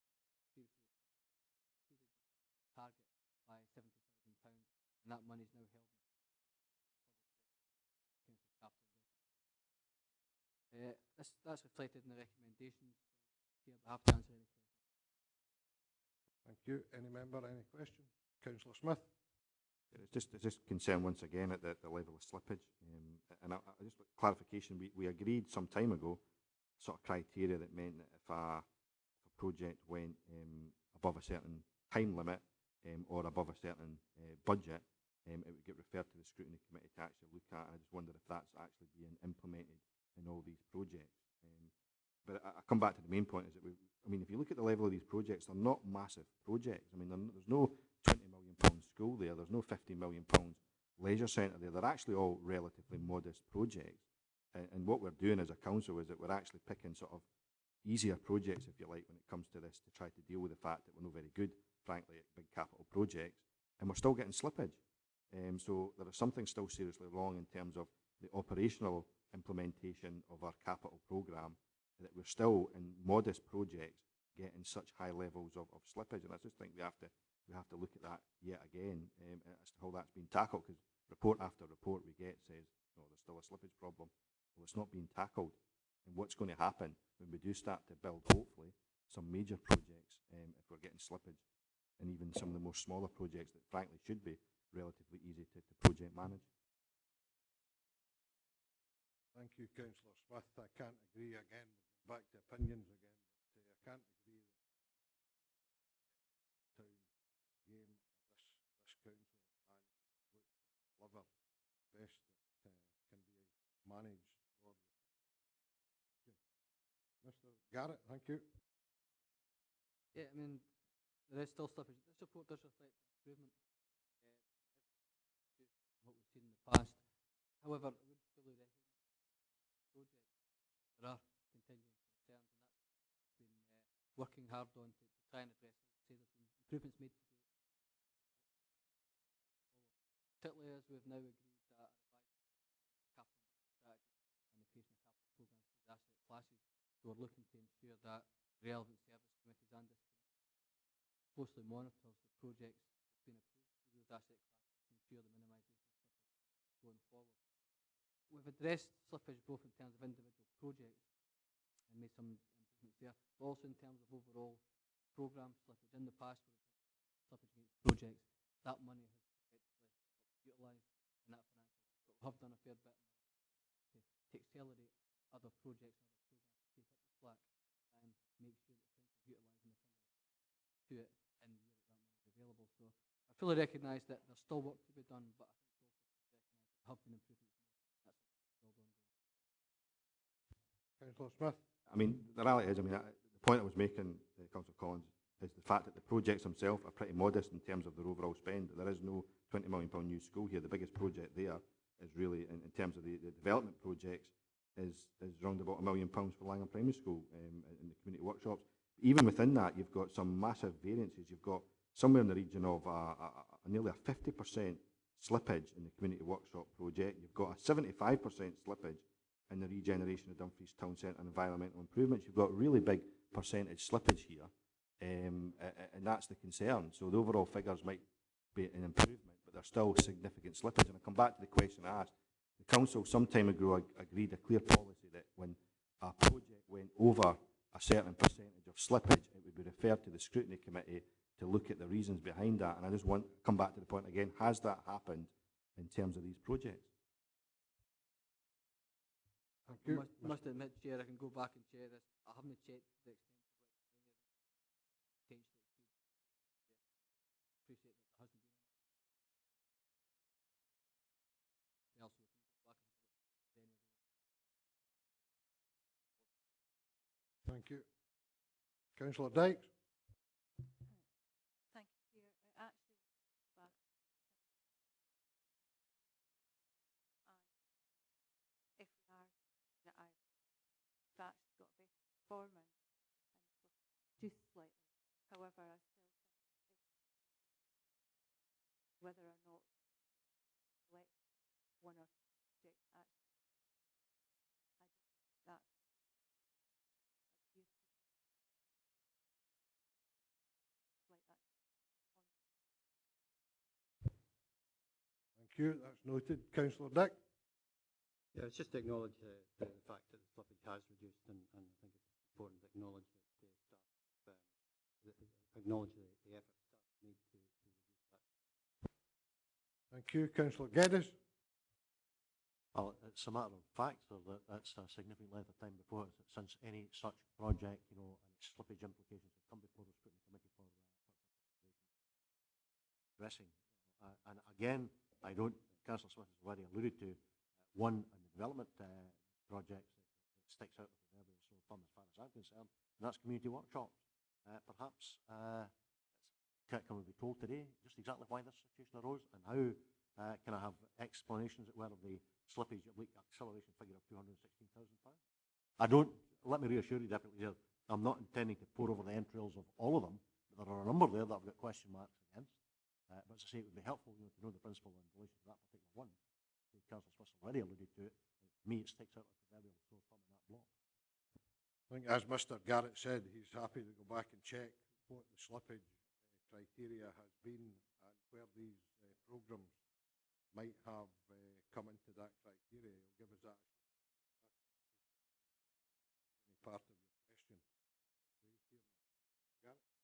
previously target by £70,000, and that money is now held in council capital investment. That's reflected in the recommendations. Here, I have to answer any questions. Thank you. Any member, any questions? Councillor Smith. It's just concern once again at the level of slippage. And I just clarification, we agreed some time ago sort of criteria that meant that if a project went above a certain time limit or above a certain budget, it would get referred to the scrutiny committee to actually look at. I just wonder if that's actually being implemented in all these projects. But I come back to the main point is that I mean, if you look at the level of these projects, they're not massive projects. I mean, there's no £20 million school there, there's no £50 million leisure centre there. They're actually all relatively modest projects. And what we're doing as a council is that we're actually picking sort of easier projects, if you like, when it comes to this, to try to deal with the fact that we're not very good, frankly, at big capital projects, and we're still getting slippage. So there is something still seriously wrong in terms of the operational implementation of our capital programme, that we're still in modest projects getting such high levels of slippage. And I just think we have to look at that yet again as to how that's been tackled, because report after report we get says, no, there's still a slippage problem. Well, it's not being tackled. And what's going to happen when we do start to build, hopefully, some major projects, if we're getting slippage, and even some of the more smaller projects that frankly should be relatively easy to project manage. Thank you, Councillor Smith. I can't agree again. Back to opinions again, but I can't agree that town game this council and deliver best that can be managed for Mr. Garrett. Thank you. Yeah, I mean, there is still slippage. This report does reflect improvement what we've seen in the past. However, I would fully recognise projects. There are continuing concerns, and that's been working hard on to try and address. Say there's been improvements made to date, particularly as we've now agreed that a revised capital strategy and the creation of capital programmes for the asset classes. So we're looking to ensure that relevant service committees and this committee closely monitors the projects that have been approved through those asset classes to ensure the minimisation of slippage going forward. We've addressed slippage both in terms of individual projects and made some improvements there, but also in terms of overall programme slippage. In the past, where we've had slippage against projects, that money has effectively utilised in that financial year. But we have done a fair bit to accelerate other projects and other programmes to take up the slack and make sure that council is utilising the funding to it in the year that money is available. So I fully recognise that there's still work to be done, but I think it's also recognise there have been improvements. Councillor Smith. I mean, the reality is, I mean, the point I was making, Councillor Collins, is the fact that the projects themselves are pretty modest in terms of their overall spend. There is no £20 million new school here. The biggest project there is really, in terms of the development projects, is round about £1 million for Langham Primary School in the community workshops. Even within that, you've got some massive variances. You've got somewhere in the region of nearly a 50% slippage in the community workshop project. You've got a 75% slippage in the regeneration of Dumfries Town Centre and environmental improvements. You've got really big percentage slippage here, and that's the concern. So the overall figures might be an improvement, but there's still significant slippage. And I come back to the question I asked. The council some time ago agreed a clear policy that when a project went over a certain percentage of slippage, it would be referred to the scrutiny committee to look at the reasons behind that. And I just want to come back to the point again, has that happened in terms of these projects? Thank you. Must admit, Chair, I can go back and check this. I haven't checked the extent to which any of them potentially exceed. Appreciate that there hasn't been anything else. We can go back and have a look at any of them. Thank you. Councillor Dykes. Thank you, Chair. Actually, back and if we are that I've actually got a better performance and reduced slightly. However, I still think it's whether or not select one or two projects actually. I don't think that's useful. I'd like that on. Thank you. That's noted. Councillor Dick. Yeah, it's just to acknowledge the fact that the slippage has reduced, and I think it's important to acknowledge that the staff, acknowledge the effort staff need to reduce that. Thank you. Councillor Geddes. Well, it's a matter of fact, sir, that that's a significant length of time before since any such project, and its slippage implications have come before the scrutiny committee for addressing. And again, Councillor Smith has already alluded to one in the development projects that sticks out of the proverbial sore thumb as far as I'm concerned, and that's community workshops. Perhaps can we be told today just exactly why this situation arose and how can I have explanations of whether the slippage acceleration figure of £216,000? Let me reassure you, Deputy Leader, I'm not intending to pour over the entrails of all of them, but there are a number there that I've got question marks against. But as I say, it would be helpful to know the principle in relation to that particular one. Councillor Smith already alluded to it. To me, it sticks out like a proverbial sore thumb in that block. I think, as Mr. Garrett said, he's happy to go back and check what the slippage criteria has been and where these programmes might have come into that criteria. He'll give us that. Any part of your question?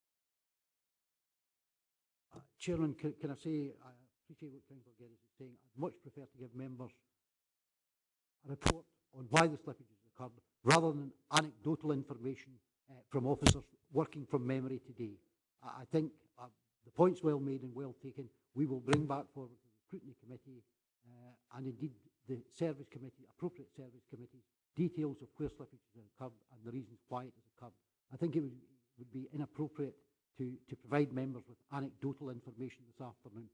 Chairman, can I say, I appreciate what Councillor Geddes is saying. I'd much prefer to give members a report on why the slippages occurred, rather than anecdotal information from officers working from memory today. I think the point's well made and well taken. We will bring back forward to the scrutiny committee and indeed the service committee, appropriate service committees, details of where slippage has occurred and the reasons why it has occurred. I think it would be inappropriate to provide members with anecdotal information this afternoon.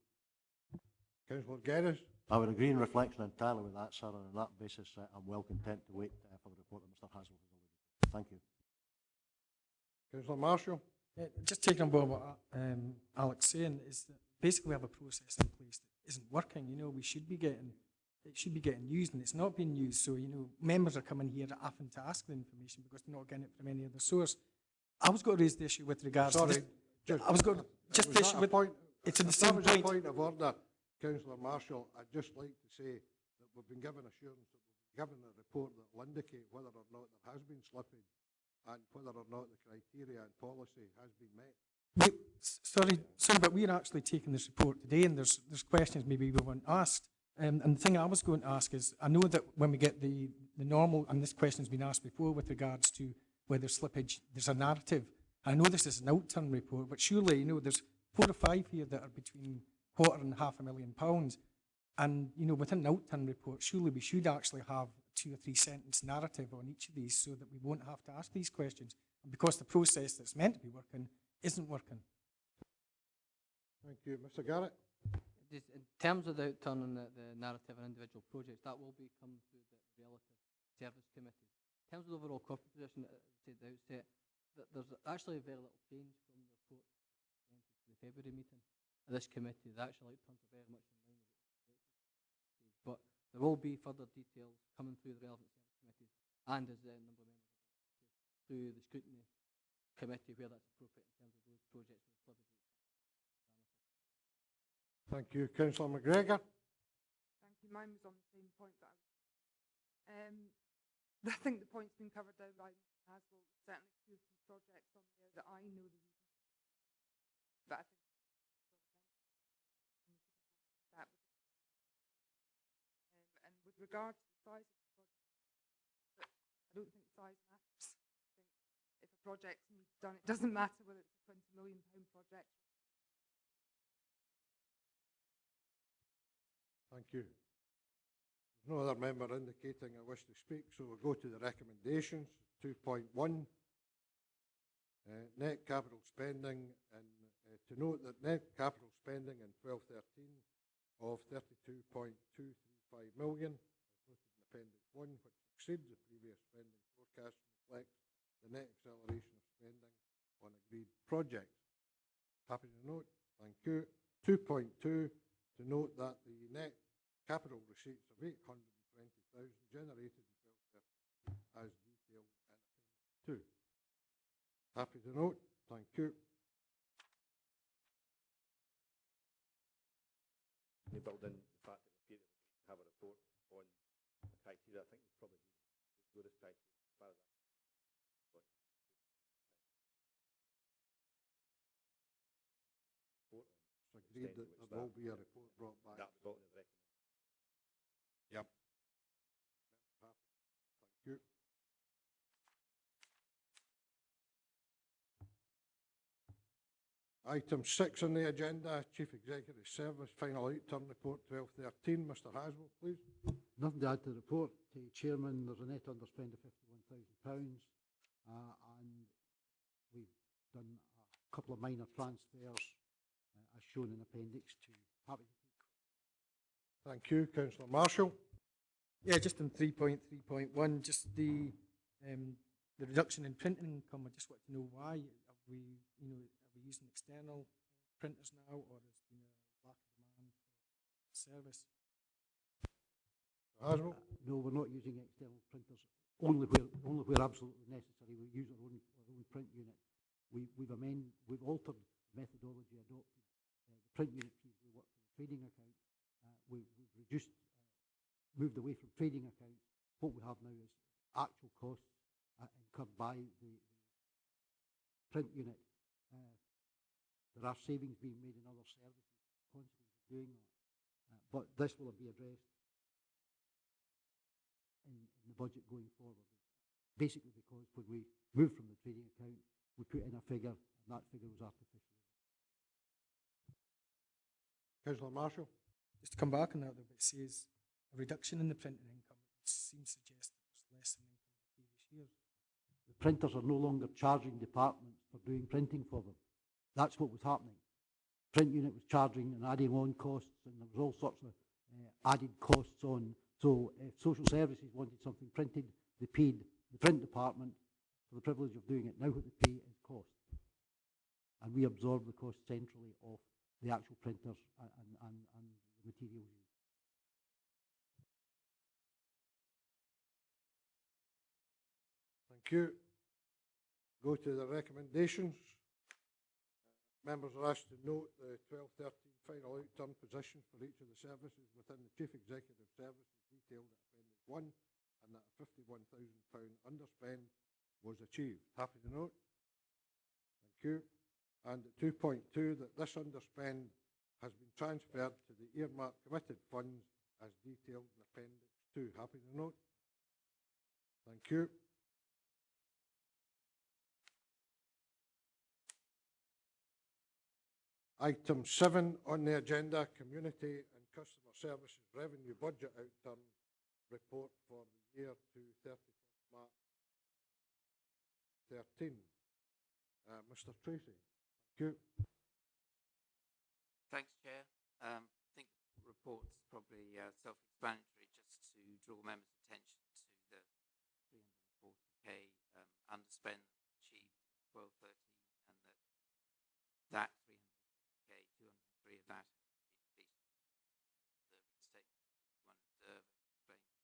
Councillor Geddes. I would agree in reflection entirely with that, sir, and on that basis I'm well content to wait for the report that Mr. Haswell has alluded to. Thank you. Councillor Marshall. Just taking on board what Alex is saying, is that basically we have a process in place that isn't working. It should be getting used, and it's not being used. So, members are coming here having to ask the information because they're not getting it from any other source. I was going to raise the issue with regards to this. I was going to just the issue with point. It's in the same point. Point of order, Councillor Marshall. I'd just like to say that we've been given assurance that we've been given a report that will indicate whether or not there has been slippage and whether or not the criteria and policy has been met. Sorry, but we're actually taking this report today, and there's questions maybe we weren't asked. And the thing I was going to ask is, I know that when we get the normal, and this question's been asked before with regards to whether slippage, there's a narrative. I know this is an outturn report, but surely, there's 4 or 5 here that are between £250,000 and £500,000. And, within an outturn report, surely we should actually have 2 or 3 sentence narrative on each of these so that we won't have to ask these questions. And because the process that's meant to be working isn't working. Thank you. Mr. Garrett. Just in terms of the outturn and the narrative and individual projects, that will come through the relative service committees. In terms of the overall corporate position, as I said at the outset, there's actually very little change from the report presented to the February meeting of this committee. The actual outturns are very much in line with what was expected. But there will be further details coming through the relevant service committees and, as a number of members have alluded to, through the scrutiny committee where that's appropriate in terms of those projects with delivery. Thank you. Councillor McGregor. Thank you. Mine was on the same point that I think the point's been covered down by Mr. Haswell. Certainly 2 or 3 projects on there that I know the reason. But I think that was, and with regard to the size of the project, but I don't think size matters. I think if a project needs done, it doesn't matter whether it's a £20 million project. Thank you. There's no other member indicating a wish to speak, so we'll go to the recommendations. 2.1, net capital spending, and to note that net capital spending in 12-13 of 32.235 million, as noted in Appendix 1, which exceeds the previous spending forecast, reflects the net acceleration of spending on agreed projects. Happy to note. Thank you. 2.2, to note that the net capital receipts of 820,000 generated in 12-13 as detailed in Appendix 2. Happy to note. Thank you. They build in the fact that we have a report on the criteria. I think we probably do this criteria as far as that. It's agreed that there will be a report brought back. That was in the recommendation. Yep. Thank you. Item 6 on the agenda, Chief Executive Service, final outturn report 12-13. Mr. Haswell, please. Nothing to add to the report. Chairman, there's a net underspend of £51,000, and we've done a couple of minor transfers as shown in Appendix 2. Happy to take. Thank you. Councillor Marshall. Yeah, just on 3.3.1, just the reduction in printing income. I just want to know why. Are we using external printers now, or has there been a lack of demand for service? Haswell. No, we're not using external printers. Only where absolutely necessary. We use our own print unit. We've altered the methodology adopted. The print unit previously worked from a trading account. We've reduced, moved away from trading accounts. What we have now is actual costs incurred by the print unit. There are savings being made in other services as a consequence of doing that. But this will be addressed in the budget going forward. Basically because when we moved from the trading account, we put in a figure, and that figure was artificial. Councillor Marshall. Just to come back on that, though, it says a reduction in the printing income. It seems to suggest that there's less in income than previous years. The printers are no longer charging departments for doing printing for them. That's what was happening. Print unit was charging and adding on costs, and there was all sorts of added costs on. So if social services wanted something printed, they paid the print department for the privilege of doing it. Now what they pay is cost. And we absorb the cost centrally of the actual printers and the materials used. Thank you. Go to the recommendations. Members are asked to note the 12-13 final outturn positions for each of the services within the Chief Executive Service as detailed at Appendix 1, and that a £51,000 underspend was achieved. Happy to note. Thank you. And at 2.2, that this underspend has been transferred to the earmarked committed funds as detailed in Appendix 2. Happy to note. Thank you. Item 7 on the agenda, Community and Customer Services Revenue Budget Outturn Report for the year to 31st March 13. Mr. Tracy, thank you. Thanks, Chair. I think report's probably self-explanatory, just to draw members' attention to the 340k underspend achieved 1213, and that 300k, 203 of that has been released. The restatement one reserve explained.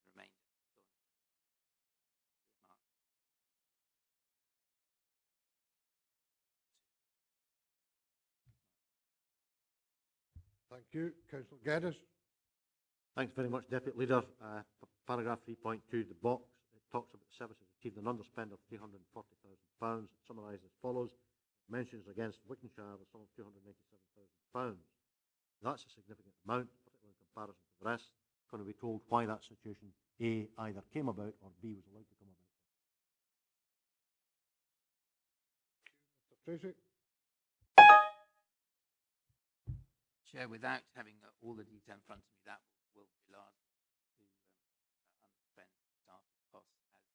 The remainder has gone earmarked. Thank you. Councillor Geddes. Thanks very much, Deputy Leader. Paragraph 3.2, the box, it talks about services achieved an underspend of £340,000. It summarised as follows. It mentions against Wickenshire the sum of £297,000. That's a significant amount, particularly in comparison to the rest. Going to be told why that situation, A, either came about or B, was allowed to come about. Mr. Tracy. Chair, without having all the detail in front of me, that will be largely to underspend staff costs as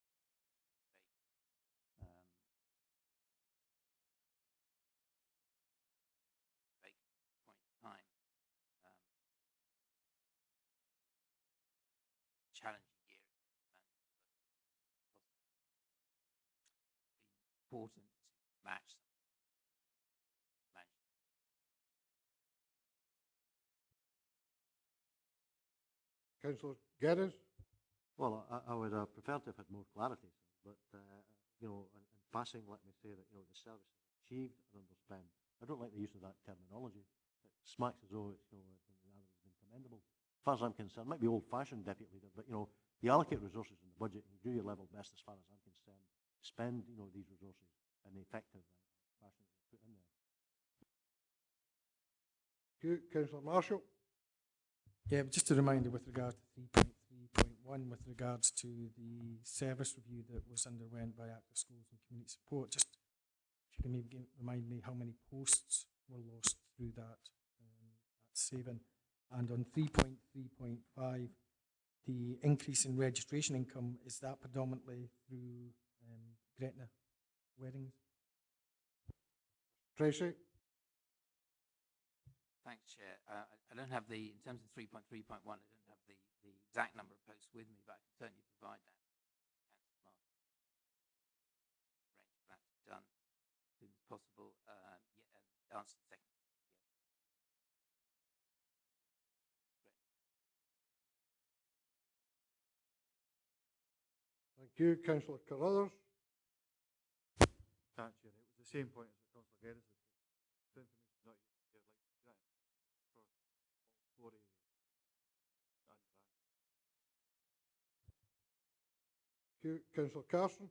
a vacant point in time. Challenging year in management, but important to match management. Councillor Geddes. Well, I would prefer to have had more clarity, but you know, in passing, let me say that the service achieved an underspend. I don't like the use of that terminology. It smacks as though it's rather has been commendable. As far as I'm concerned, it might be old-fashioned, Deputy Leader, but you allocate resources in the budget, and you do your level best as far as I'm concerned. Spend these resources in the effective fashion that you put in there. Thank you. Councillor Marshall. Yeah, just a reminder with regard to 3.3.1 with regards to the service review that was underwent by Active Schools and Community Support. Just if you can maybe remind me how many posts were lost through that saving. And on 3.3.5, the increase in registration income, is that predominantly through Gretna weddings? Tracy. Thanks, Chair. I don't have in terms of 3.3.1, I don't have the exact number of posts with me, but I can certainly provide that. Councillor Martin. Arrange for that to be done as soon as possible. And answer the second. Thank you. Councillor Carruthers. Thanks, Chair. It was the same point as what Councillor Geddes said. The information not yet like that across all 4 areas. Thank you. Councillor Carson.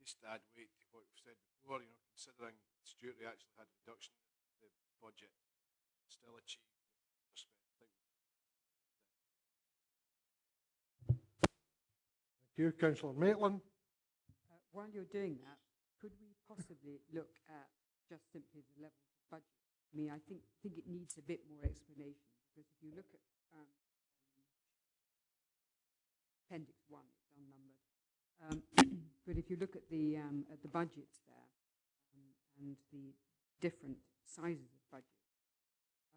Just to add weight to what we've said before, considering Stuart actually had a reduction in the budget, still achieved the spend. Thank you. Councillor Maitland. While you're doing that, could we possibly look at just simply the levels of budget? I mean, I think it needs a bit more explanation, because if you look at Appendix 1, it's unnumbered. But if you look at the budgets there and the different sizes of budget,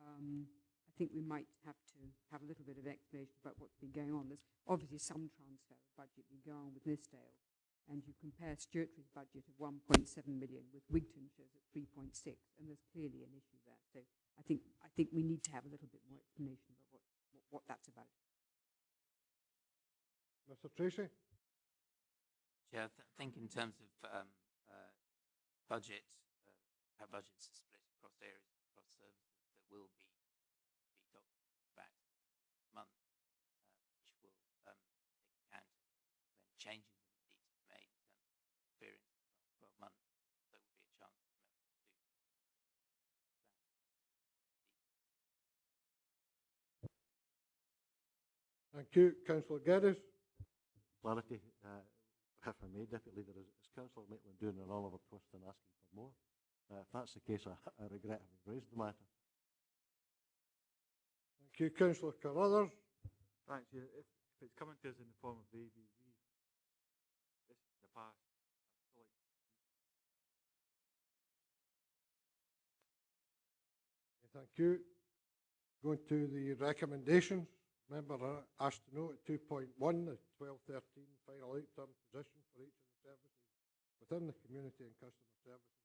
I think we might have to have a little bit of explanation about what's been going on. There's obviously some transfer of budget been going on with Nithsdale, and you compare Sturtry's budget of 1.7 million with Wigtonshires at 3.6, and there's clearly an issue there. So I think we need to have a little bit more explanation about what that's about. Mr. Tracy. Chair, I think in terms of budget, how budgets are split across areas, across services, that will be documented back next month, which will take account of then changes that need to be made in terms of experience in the last 12 months. So there will be a chance for members to do that. Thank you. Councillor Geddes. Clarity, if I may, Deputy Leader, is Councillor Maitland doing an Oliver Twist and asking for more? If that's the case, I regret having raised the matter. Thank you. Councillor Carruthers. Thanks. Yeah, if it's coming to us in the form of the ABV, this is the past. I would still like Thank you. Going to the recommendations. Member asked to note at 2.1, the 1213 final outturn position for each of the services within the community and customer services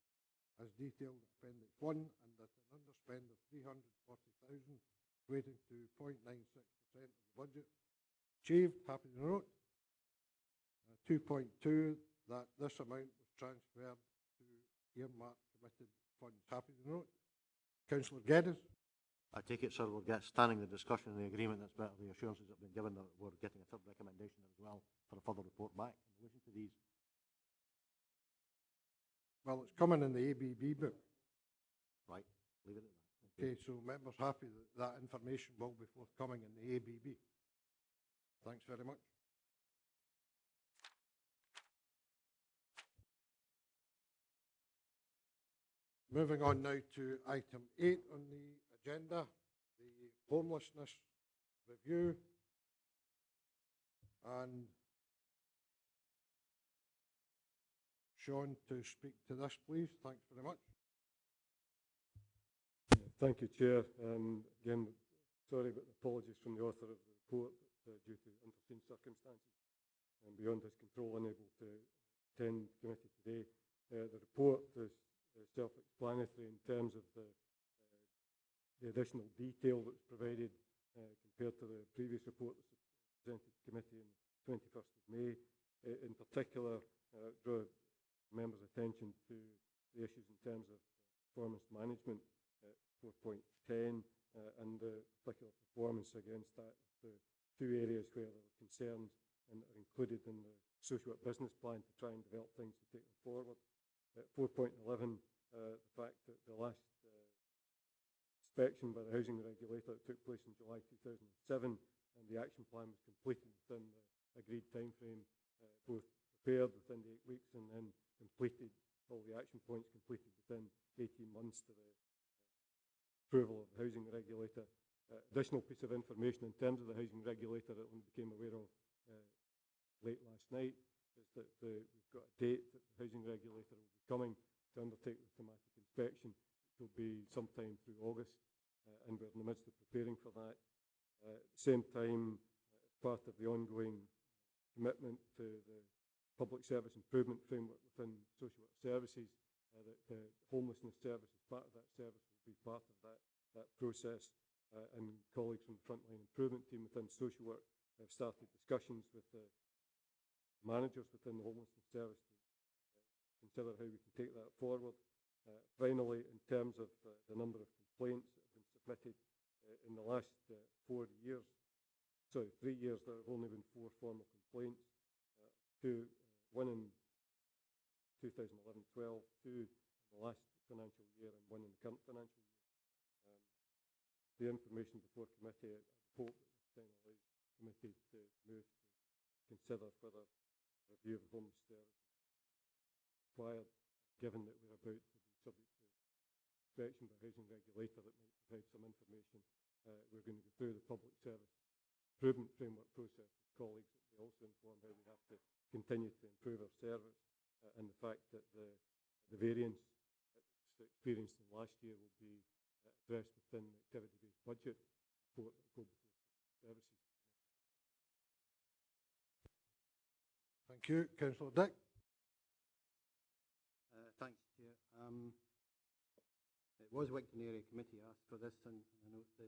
as detailed in Appendix 1, and that an underspend of 340,000 equating to 0.96% of the budget achieved. Happy to note. 2.2, that this amount was transferred to earmark committed funds. Happy to note. Councillor Geddes. I take it, sir, we're standing the discussion and the agreement that's better the assurances that have been given that we're getting a third recommendation as well for a further report back in relation to these. Well, it's coming in the ABB book. Right, leave it at that. Okay, so members happy that that information will be forthcoming in the ABB. Thanks very much. Moving on now to item 8 on the agenda, the homelessness review. And Sean to speak to this, please. Thanks very much. Thank you, Chair. Again, sorry, but apologies from the author of the report, but due to unforeseen circumstances and beyond his control, unable to attend committee today. The report is self-explanatory in terms of the additional detail that's provided compared to the previous report that was presented to committee on the 21st of May. In particular, draw members' attention to the issues in terms of performance management, 4.10, and the particular performance against that, the two areas where there are concerns and are included in the social work business plan to try and develop things to take them forward. 4.11, the fact that the last inspection by the housing regulator that took place in July 2007 and the action plan was completed within the agreed time frame, both prepared within the 8 weeks and then completed, all the action points completed within 18 months to the approval of the housing regulator. Additional piece of information in terms of the housing regulator that we became aware of late last night is that we've got a date that the housing regulator will be coming to undertake the thematic inspection. It will be sometime through August, and we're in the midst of preparing for that. At the same time, as part of the ongoing commitment to the public service improvement framework within social work services, the homelessness service as part of that service will be part of that process, and colleagues from the frontline improvement team within social work have started discussions with the managers within the homelessness service to consider how we can take that forward. Finally, in terms of the number of complaints that have been submitted in the last 3 years, there have only been 4 formal complaints, one in 2011-12, 2 in the last financial year, and 1 in the current financial year. The information before committee, I hope that this time allows committee to move to consider whether review of the homeless service is required, given that we're about to be subject to inspection by housing regulator that might provide some information. We're going to go through the public service improvement framework process with colleagues that may also inform how we have to continue to improve our service, and the fact that the variance that's experienced in last year will be addressed within the activity-based budget report that will go before services. Thank you. Councillor Dick. Thanks, Chair. It was Wigton Area Committee asked for this, and I note the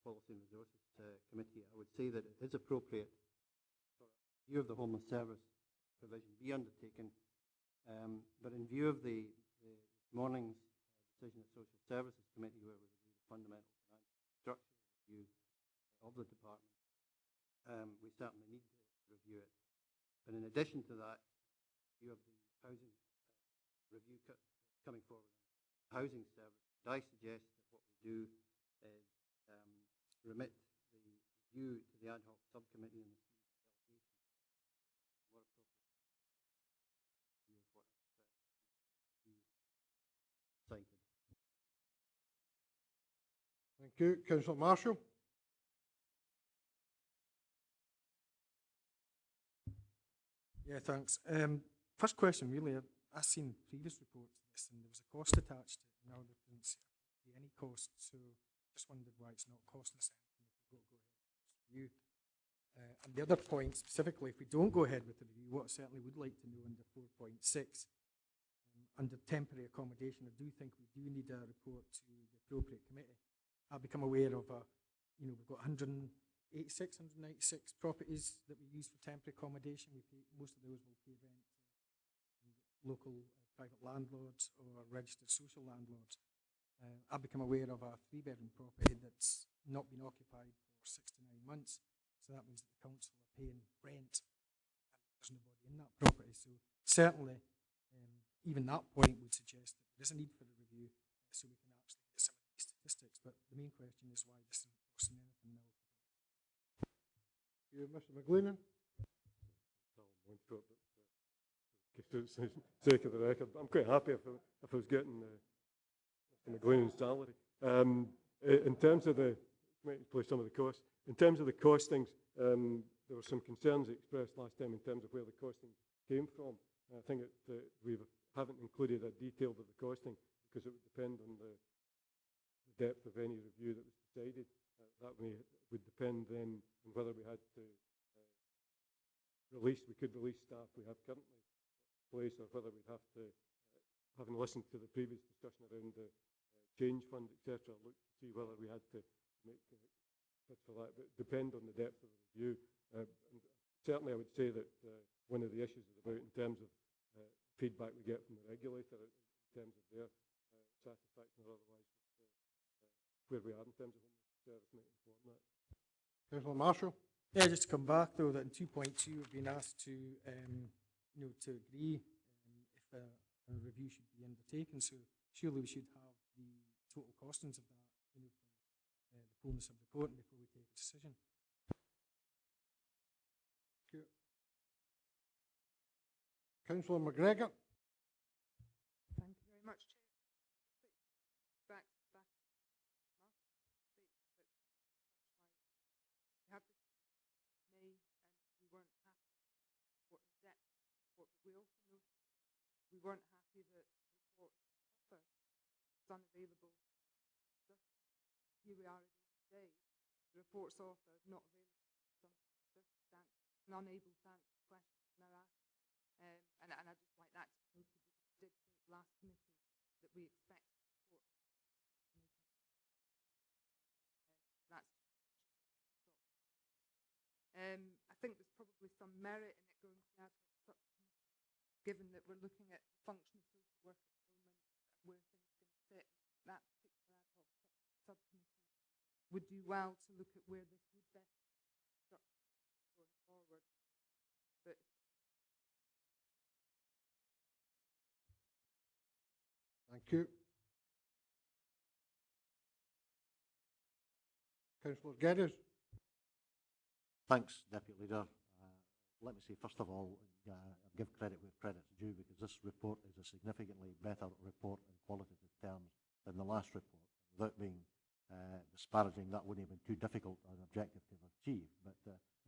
Policy and Resources Committee. I would say that it is appropriate for view of the homeless service provision be undertaken, but in view of the morning's decision at Social Services Committee, where we reviewed the fundamental financial structure review of the department, we certainly need to review it. But in addition to that, view of the housing review coming forward on the housing service, I suggest that what we do is remit the review to the ad hoc subcommittee and the delegation. More appropriate view of what you cited. Thank you. Councillor Marshall. Yeah, thanks. First question, really, I've seen previous reports of this, and there was a cost attached to it. Now there didn't seem to be any cost. So just wondered why it's not costing us anything if we go ahead with this review. And the other point, specifically, if we don't go ahead with the review, what I certainly would like to know under 4.6, under temporary accommodation, I do think we do need a report to the appropriate committee. I've become aware of we've got 186, 196 properties that we use for temporary accommodation. Most of those will pay rent to local private landlords or registered social landlords. I've become aware of a 3-bedroom property that's not been occupied for 69 months. So that means that the council are paying rent and there's nobody in that property. So certainly, even that point would suggest that there is a need for a review so we can actually get some of these statistics. But the main question is why this isn't costing anything now. You, Mr. McGleenan? Just for the sake of the record, I'm quite happy if I was getting Mr. McGleenan's salary. In terms of the, might play some of the costs. In terms of the costings, there were some concerns expressed last time in terms of where the costings came from. I think we haven't included a detail of the costing because it would depend on the depth of any review that was decided. That would depend then on whether we had to we could release staff we have currently in place, or whether we'd have to, having listened to the previous discussion around the change fund, etc., look to see whether we had to make fit for that. But depend on the depth of the review. And certainly, I would say that one of the issues is about in terms of feedback we get from the regulator in terms of their satisfaction or otherwise with where we are in terms of homeless service might inform that. Councillor Marshall? Yeah, just to come back though, that in 2.2 we've been asked to to agree if a review should be undertaken. So surely we should have the total costings of that, for the fullness of reporting before we take a decision. Thank you. Councillor McGregor? Thank you very much, Chair. Back. We have this May, and we weren't happy what the depth. What we also noticed, we weren't happy that the report offer was unavailable. Just here we are again today. The report's offer not available. Some unable to answer the questions now asked. And I'd just like that to be noted because we did say at the last committee that we expect the report. That's I think there's probably some merit in it going to the ad hoc subcommittee, given that we're looking at the function of social work at the moment and where things are going to sit. That particular ad hoc subcommittee would do well to look at where this would best be structured going forward. But Thank you. Councillor Geddes? Thanks, Deputy Leader. Let me say, first of all, give credit where credit's due, because this report is a significantly better report in qualitative terms than the last report. Without being disparaging, that wouldn't have been too difficult an objective to achieve. But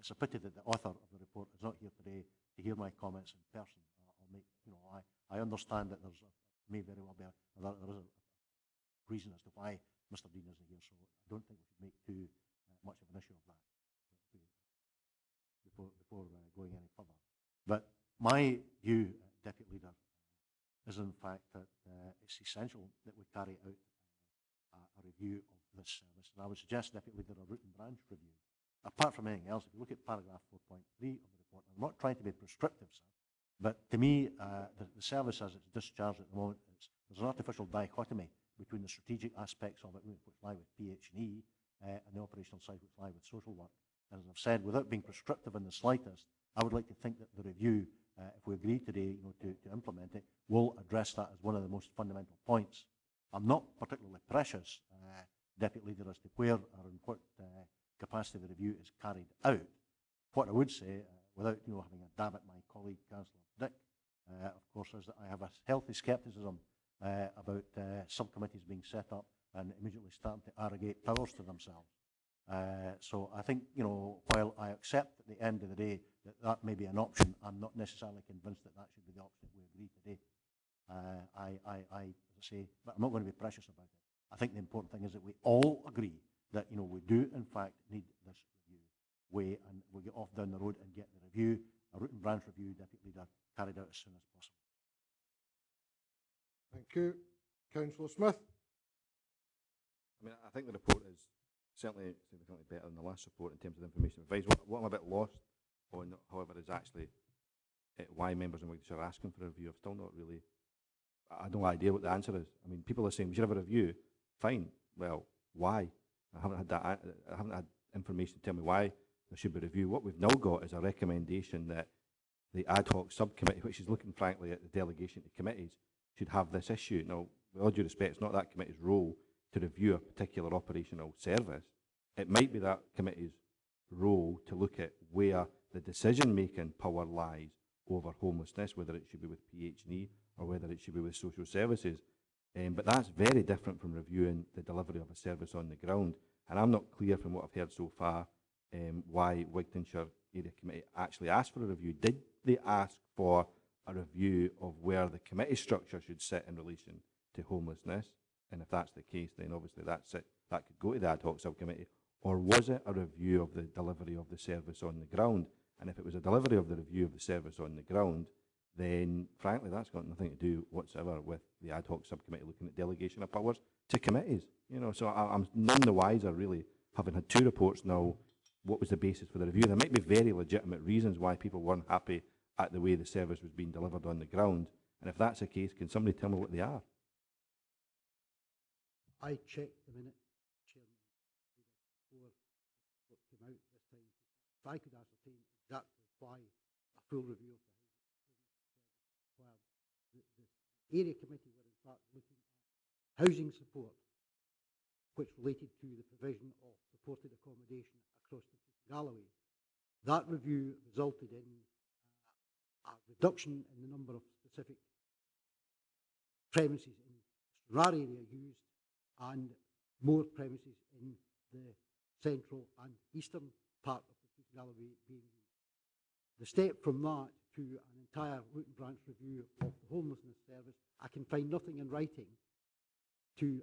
it's a pity that the author of the report is not here today to hear my comments in person. I understand that may very well be there is a reason as to why Mr. Dean isn't here, so I don't think we should make too much of an issue of that before going any further. But my view, Deputy Leader, is in fact that it's essential that we carry out a review of this service. And I would suggest, Deputy Leader, a root and branch review. Apart from anything else, if you look at paragraph 4.3 of the report, I'm not trying to be prescriptive, sir, but to me, the service as it's discharged at the moment, there's an artificial dichotomy between the strategic aspects of it, which lie with PH&E, and the operational side, which lie with social work. And as I've said, without being prescriptive in the slightest, I would like to think that the review, if we agree today to implement it, will address that as one of the most fundamental points. I'm not particularly precious, Deputy Leader, as to where or in what capacity the review is carried out. What I would say, without having a dab at my colleague, Councillor Dick, of course, is that I have a healthy scepticism about subcommittees being set up and immediately starting to arrogate powers to themselves. So I think, while I accept at the end of the day that may be an option, I'm not necessarily convinced that should be the option that we agree today. As I say, but I'm not going to be precious about it. I think the important thing is that we all agree that, you know, we do in fact need this review way, and we'll get off down the road and get the review, a root and branch review, Deputy Leader, carried out as soon as possible. Thank you. Councillor Smith. I mean, I think the report is certainly significantly better than the last report in terms of information advice. What I'm a bit lost on, however, is actually why members in Wiggisher are asking for a review. I've still not really, I have no idea what the answer is. I mean, people are saying we should have a review. Fine. Well, why? I haven't had that. I haven't had information to tell me why there should be a review. What we've now got is a recommendation that the ad hoc subcommittee, which is looking frankly at the delegation to committees, should have this issue. Now, with all due respect, it's not that committee's role to review a particular operational service. It might be that committee's role to look at where the decision-making power lies over homelessness, whether it should be with PH&E or whether it should be with social services. But that's very different from reviewing the delivery of a service on the ground. And I'm not clear from what I've heard so far why Wigtonshire Area Committee actually asked for a review. Did they ask for a review of where the committee structure should sit in relation to homelessness? And if that's the case, then obviously that's it. That could go to the ad hoc subcommittee. Or was it a review of the delivery of the service on the ground? And if it was a delivery of the review of the service on the ground, then frankly that's got nothing to do whatsoever with the ad hoc subcommittee looking at delegation of powers to committees. You know, so I'm none the wiser really, having had two reports now, what was the basis for the review. There might be very legitimate reasons why people weren't happy at the way the service was being delivered on the ground. And if that's the case, can somebody tell me what they are? I checked the minute, Chairman, before what came out this time. If I could ascertain exactly why a full review of the area committee were in fact looking at housing support, which related to the provision of supported accommodation across the Galloway. That review resulted in a reduction in the number of specific premises in the Sederunt area used, and more premises in the central and eastern part of the Galloway being used. The step from that to an entire root and branch review of the homelessness service, I can find nothing in writing to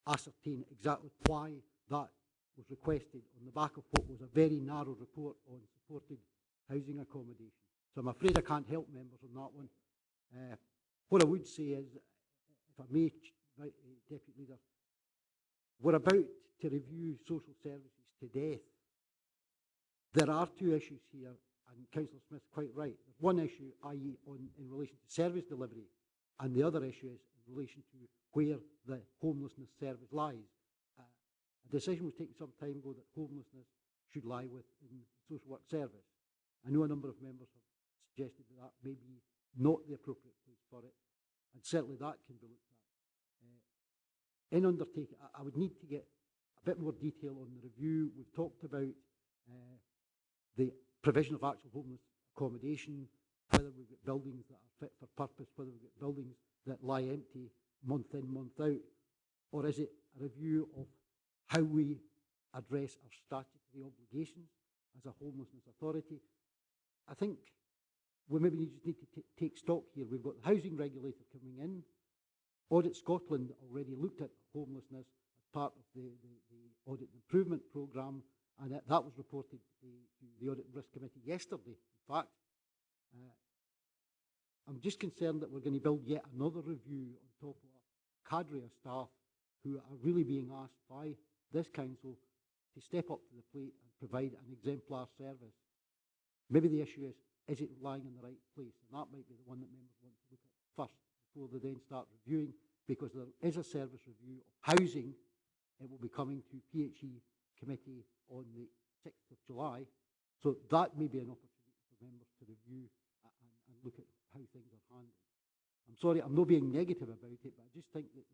ascertain exactly why that was requested on the back of what was a very narrow report on supported housing accommodation. So I'm afraid I can't help members on that one. What I would say is, if I may, Deputy Leader, we're about to review social services to death. There are two issues here, and Councillor Smith's quite right. There's one issue, i.e. in relation to service delivery, and the other issue is in relation to where the homelessness service lies. A decision was taken some time ago that homelessness should lie within the social work service. I know a number of members have suggested that may be not the appropriate place for it, and certainly that can be looked at. In undertaking, I would need to get a bit more detail on the review. We've talked about the provision of actual homeless accommodation, whether we've got buildings that are fit for purpose, whether we've got buildings that lie empty month in, month out, or is it a review of how we address our statutory obligations as a homelessness authority? I think we maybe just need to take stock here. We've got the housing regulator coming in. Audit Scotland already looked at homelessness as part of the audit and improvement programme, and that was reported to the Audit and Risk Committee yesterday, in fact. I'm just concerned that we're going to build yet another review on top of a cadre of staff who are really being asked by this council to step up to the plate and provide an exemplar service. Maybe the issue is it lying in the right place? And that might be the one that members want to look at first before they then start reviewing, because there is a service review of housing. It will be coming to PHE committee on the 6th of July. So that may be an opportunity for members to review and look at how things are handled. I'm sorry, I'm not being negative about it, but I just think that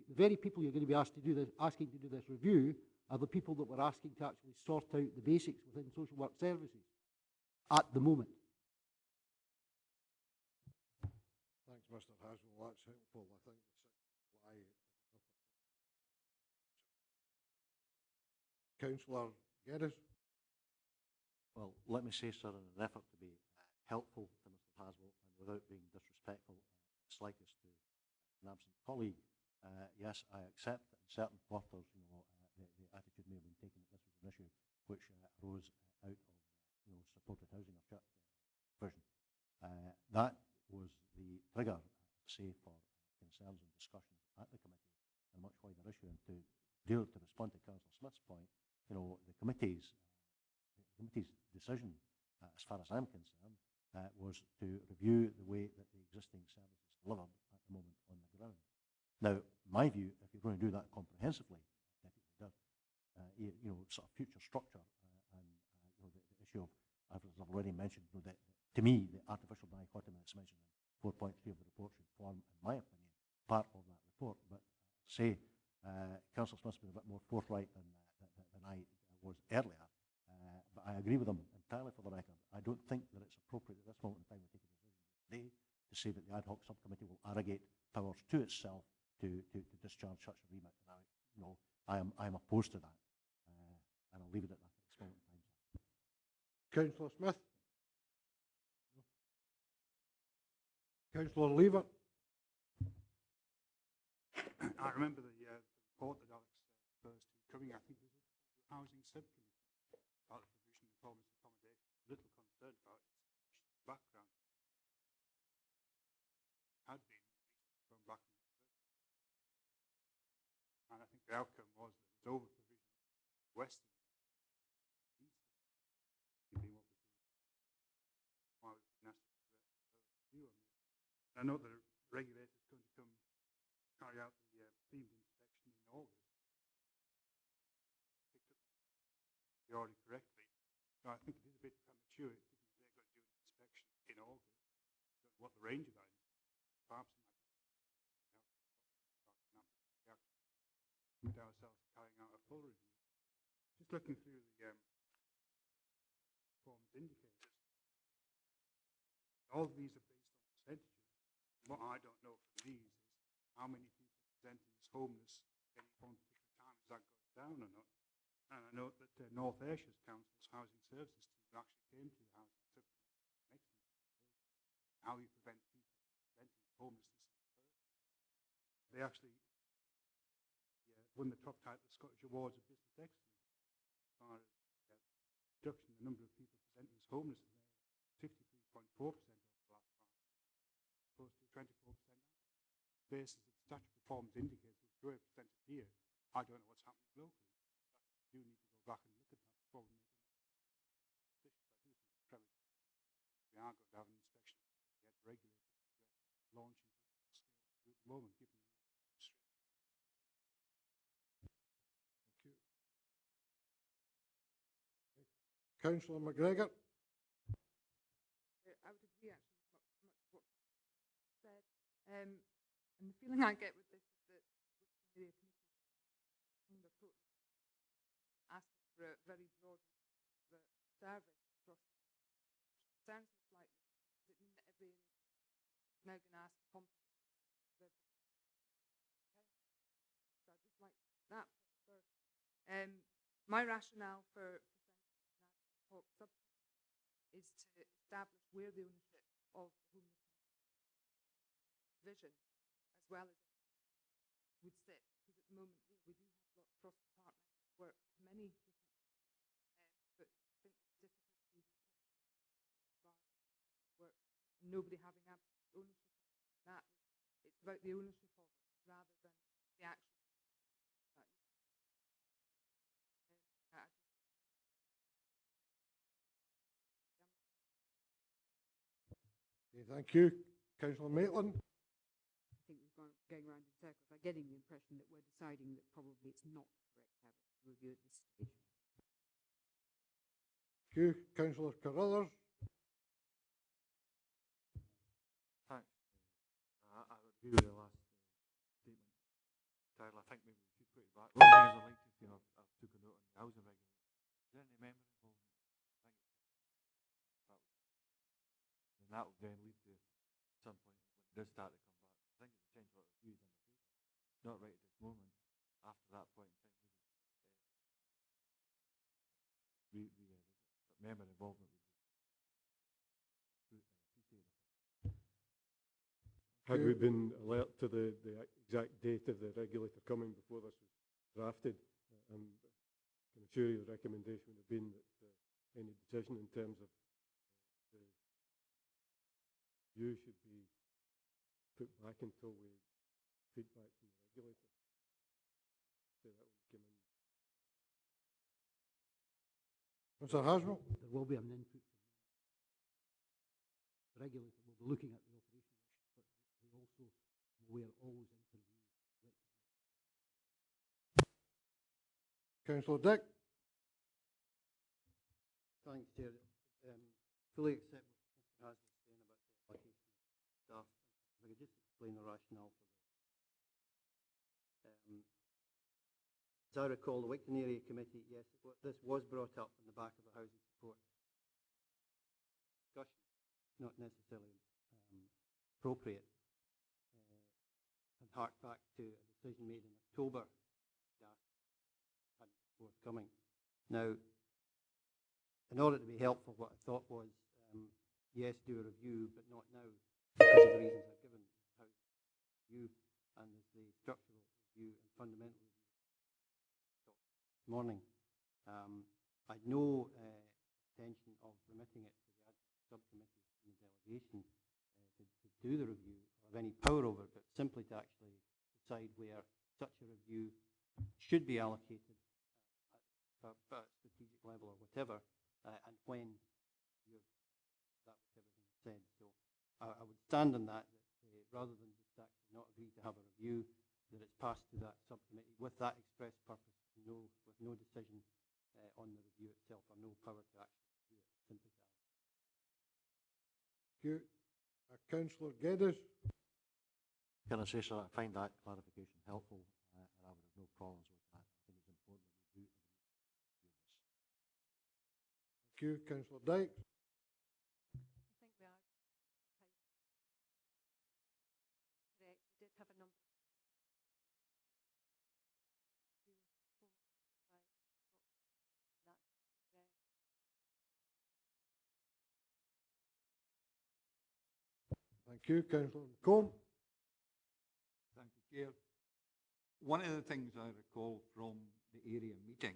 the very people you're going to be asked to do this, asking to do this review are the people that we're asking to actually sort out the basics within social work services at the moment. Thanks, Mr. Haswell. That's helpful. I think Councillor Geddes. Well, let me say, sir, in an effort to be helpful to Mr. Haswell and without being disrespectful slightest to an absent colleague, Yes, I accept that in certain quarters, the attitude may have been taken that this was an issue which arose out of, supported housing or shut provision. That was the trigger, say, for concerns and discussions at the committee, a much wider issue. And to respond to Councillor Smith's point, the committee's decision, as far as I'm concerned, was to review the way that the existing service is delivered at the moment on the ground. Now, my view, if you're going to do that comprehensively, definitely does, sort of future structure and the issue of, as I've already mentioned, that to me, the artificial dichotomy that's mentioned in 4.3 of the report should form, in my opinion, part of that report. But say, Councillor Smith's been a bit more forthright than I was earlier. But I agree with him entirely for the record. I don't think that it's appropriate at this moment in time we take a decision today to say that the ad hoc subcommittee will arrogate powers to itself to discharge such a remit. And I am opposed to that. And I'll leave it at that at this moment in time. Councillor Smith. Councillor Lever. I remember the report that Alex refers to coming, I think, was it the Housing Subcommittee, about the provision of homeless accommodation. Little concerned about its background. Had been going back in the and I think the outcome was that there was over-provision of Western being what was why we've been asked to do a review on this. And I know the regulator is going to come carry out the themed inspection in August. Picked up the order correctly. So I think it is a bit premature, given that they're going to do an inspection in August. I don't know what the range of that is. Perhaps it might be commit ourselves to carrying out a full review. Just looking through the performance indicators, all of these are based on percentages. What I don't know from these is how many people presenting as homeless at any one particular time. Is that going down or not? And I know that North Ayrshire's Council's Housing Services team actually came to the Housing Subcommittee next week. How you prevent people presenting homelessness in the first place. They actually won the top title of the Scottish Awards of Business Excellence as far as reduction in the number of people presenting as homeless in there, 53.4% over the last 5 years, opposed to 24%. Basis of statutory performance indicators, which were presented here, I don't know what's happening locally. We do need to go back and look at that before we make any decisions. I do think it's premature. We are going to have an inspection of the regulator launching scale at the moment, given the Councillor McGregor. I would agree actually with much what you said. And the feeling I get with this is that the committee asking for a very broad service across sounds like, does it mean that every area is now going to ask for compensation? So I'd just like that first. My rationale for is to establish where the ownership of the homelessness vision, as well as would sit, because at the moment we do have a lot of cross-departmental work with many different, but I think the difficulty work and nobody having absolute ownership of that. It's about the ownership of it rather than the actual. Okay, thank you. Councillor Maitland. I think we've gone going around in circles. I'm getting the impression that we're deciding that probably it's not correct to have a review at this stage. Thank you. Councillor Carruthers. Thanks. I would agree with the last statement. Tyler, I think maybe we should put it back. One thing is I'd like to see, I've took a note on the housing regulator. Is there any member involvement? And that will then lead to some point when it does start to come back. I think it's potential reviews undertaken. Not right at this moment. After that point in time, maybe member involvement would be appreciated. Had we been alert to the exact date of the regulator coming before this was drafted, I can assure you the recommendation would have been that any decision in terms of the review should be put back until we feedback from the regulator. So that would come in. Mr. Haswell? There will be an input from the regulator. Will be looking at the operational issues, but they also will always interview. Councillor Dick? Thanks, Chair. Fully accept what Mr. Haswell was saying about the allocation of staff. If I could just explain the rationale for this. As I recall, the Wicton Area Committee, yes, this was brought up on the back of a housing support discussion, not necessarily appropriate, and hark back to a decision made in October that hadn't been forthcoming. Now, in order to be helpful, what I thought was, yes, do a review, but not now, because of the reasons I've given. Housing review, and there's the structural review and fundamental review this morning. I'd no intention of remitting it to the ad hoc subcommittees and the delegation to do the review or have any power over it, but simply to actually decide where such a review should be allocated at a strategic level or whatever, and when that was everything I said. So I would stand on that, rather than just actually not agree to have a review, that it's passed to that subcommittee with that express purpose, with no decision on the review itself, or no power to actually review it, simply to Thank you. Councillor Geddes? Can I say, sir, I find that clarification helpful, and I would have no problems with that. I think it's important that we do agree on this. Thank you. Councillor Dykes? I think we are correct. We did have a number of Thank you. Councillor McComb? Thank you, Chair. One of the things I recall from the area meeting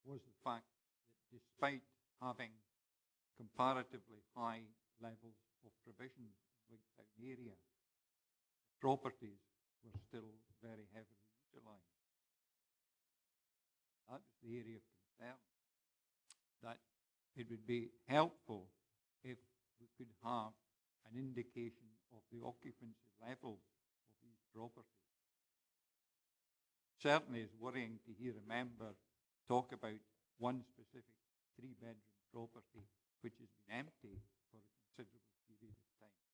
was the fact that despite having comparatively high levels of provision in the town area, properties were still very heavily utilised. That was the area of concern, that it would be helpful if we could have an indication of the occupancy levels of these properties. Certainly it's worrying to hear a member talk about one specific three-bedroom property which has been empty for a considerable period of time.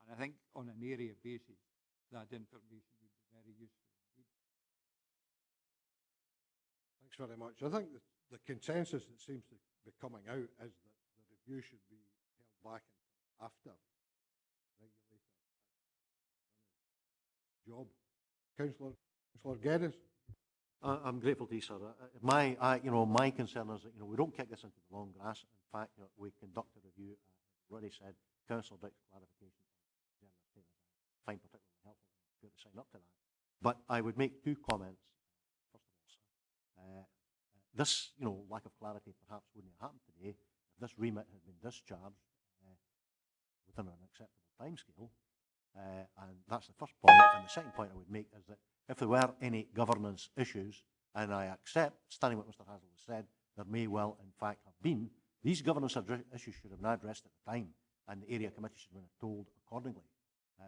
And I think on an area basis, that information would be very useful indeed. Thanks very much. I think the consensus that seems to be coming out is that the review should be held back until after regulator job. Councillor Geddes? I'm grateful to you, sir. My concern is that we don't kick this into the long grass. In fact, we conduct a review. I've already said Councillor Dick's clarification of general statements I find particularly helpful. I'm going to sign up to that. But I would make two comments. First of all, sir, this lack of clarity perhaps wouldn't have happened today if this remit had been discharged within an acceptable timescale. And that's the first point. And the second point I would make is that if there were any governance issues, and I accept, standing what Mr. Haswell has said, there may well in fact have been, these governance issues should have been addressed at the time, and the area committee should have been told accordingly.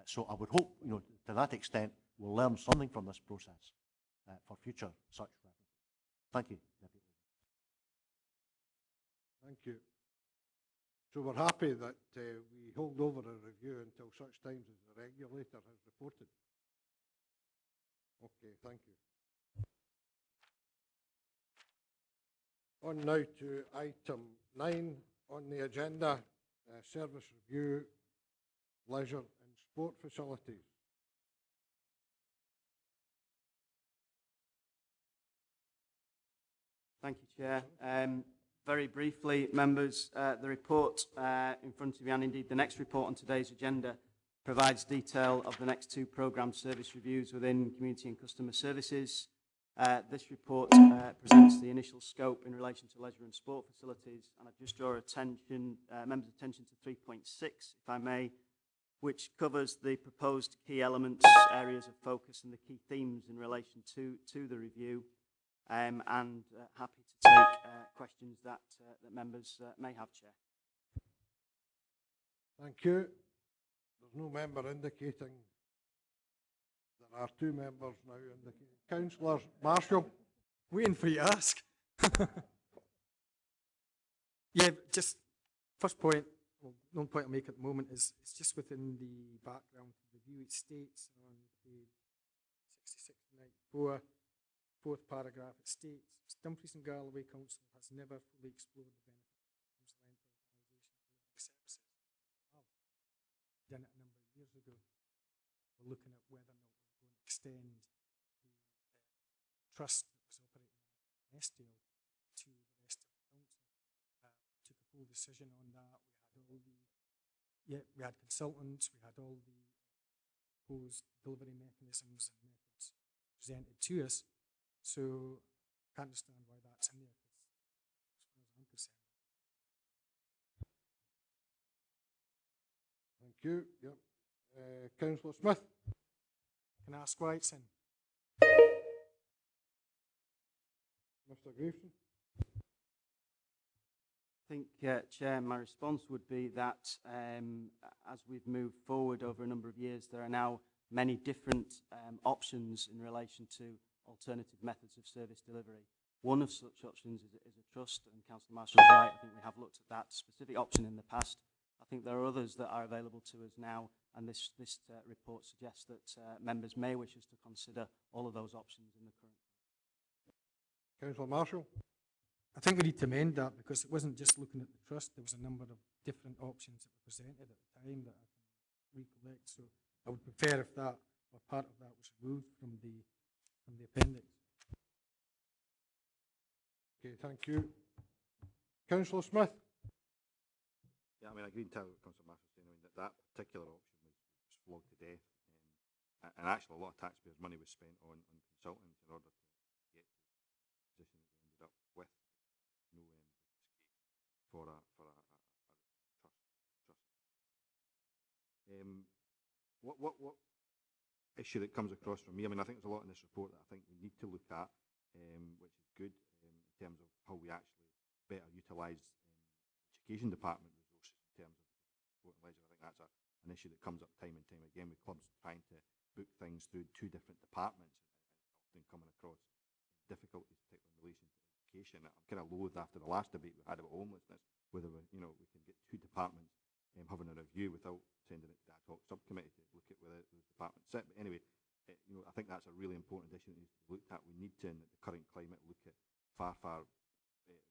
So I would hope, to that extent, we'll learn something from this process for future such references. Thank you, Deputy Leader. Thank you. So we're happy that we hold over a review until such times as the regulator has reported. Okay, thank you. On now to item 9 on the agenda, service review, leisure and sport facilities. Thank you, Chair. Very briefly, members, the report in front of you, and indeed the next report on today's agenda, provides detail of the next 2 programme service reviews within community and customer services. This report presents the initial scope in relation to leisure and sport facilities, and I just draw members' attention to 3.6, if I may, which covers the proposed key elements, areas of focus and the key themes in relation to the review, and happy to take questions that members may have, Chair. Thank you. There's no member indicating. There are 2 members now indicating. Councillor Marshall. Waiting for you to ask. Yeah, just first point, well, the only point I'll make at the moment is it's just within the background of the review. It states on page 66 to 94, 4th paragraph, it states, Dumfries and Galloway Council has never fully explored the benefits of arm's length organisation of delivery services. Done it a number of years ago. We're looking at whether or not we're going to extend the trust that was operating at Estill to the rest of the council. Took a full decision on that. We had consultants, we had all the proposed delivery mechanisms and methods presented to us. So I can't understand why that's in there, because as far as I'm concerned. Thank you. Yep. Councillor Smith. Can I ask why it's in? Mr. Graveson. I think, Chair, my response would be that as we've moved forward over a number of years, there are now many different options in relation to alternative methods of service delivery. One of such options is a trust, and Councillor Marshall is right. I think we have looked at that specific option in the past. I think there are others that are available to us now, and this report suggests that members may wish us to consider all of those options in the current. Councillor Marshall. I think we need to amend that, because it wasn't just looking at the trust. There was a number of different options that were presented at the time that I can recollect. So I would prefer if that, or part of that, was removed from the appendix. Okay, thank you. Councillor Smith. Yeah, I mean, I agree entirely with Councillor Marshall saying. I mean, that particular option was flogged to death, and actually a lot of taxpayers' money was spent on consultants in order to get to the position that we ended up with. No for a trust. What issue that comes across from me? I mean, I think there's a lot in this report that I think we need to look at, which is good in terms of how we actually better utilise education department resources in terms of sport and leisure. I think that's an issue that comes up time and time again with clubs trying to book things through 2 different departments and often coming across difficulties, particularly in relation to education. I'm kind of loath after the last debate we had about homelessness, whether we can get 2 departments having a review without sending it to the ad hoc subcommittee to look at whether those departments sit. But anyway, I think that's a really important addition that needs to be looked at. We need to, in the current climate, look at far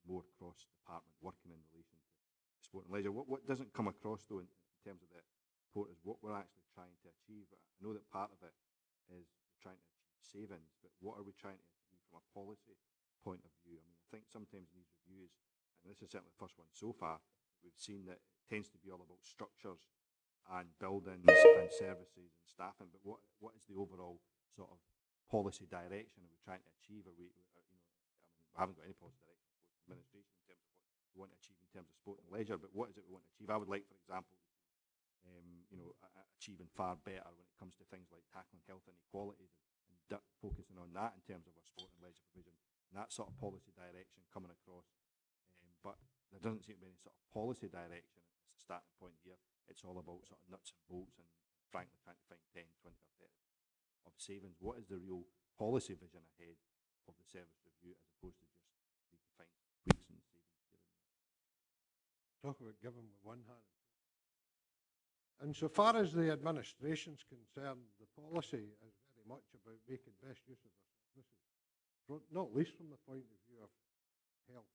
more cross-department working in relation to sport and leisure. What doesn't come across, though, in terms of the report is what we're actually trying to achieve. I know that part of it is trying to achieve savings, but what are we trying to achieve from a policy point of view? I mean, I think sometimes in these reviews, and this is certainly the first one so far, we've seen that it tends to be all about structures and buildings and services and staffing, but what is the overall sort of policy direction are we trying to achieve? We haven't got any policy direction for administration in terms of what we want to achieve in terms of sport and leisure, but what is it we want to achieve? I would like, for example, achieving far better when it comes to things like tackling health inequalities and focusing on that in terms of our sport and leisure provision, and that sort of policy direction coming across. But there doesn't seem to be any sort of policy direction as a starting point here. It's all about sort of nuts and bolts and frankly trying to find 10, 20 or 30 of savings. What is the real policy vision ahead of the service review as opposed to just redefining tweaks and savings here and there? Talk about giving with one hand. And so far as the administration's concerned, the policy is very much about making best use of their services, not least from the point of view of health,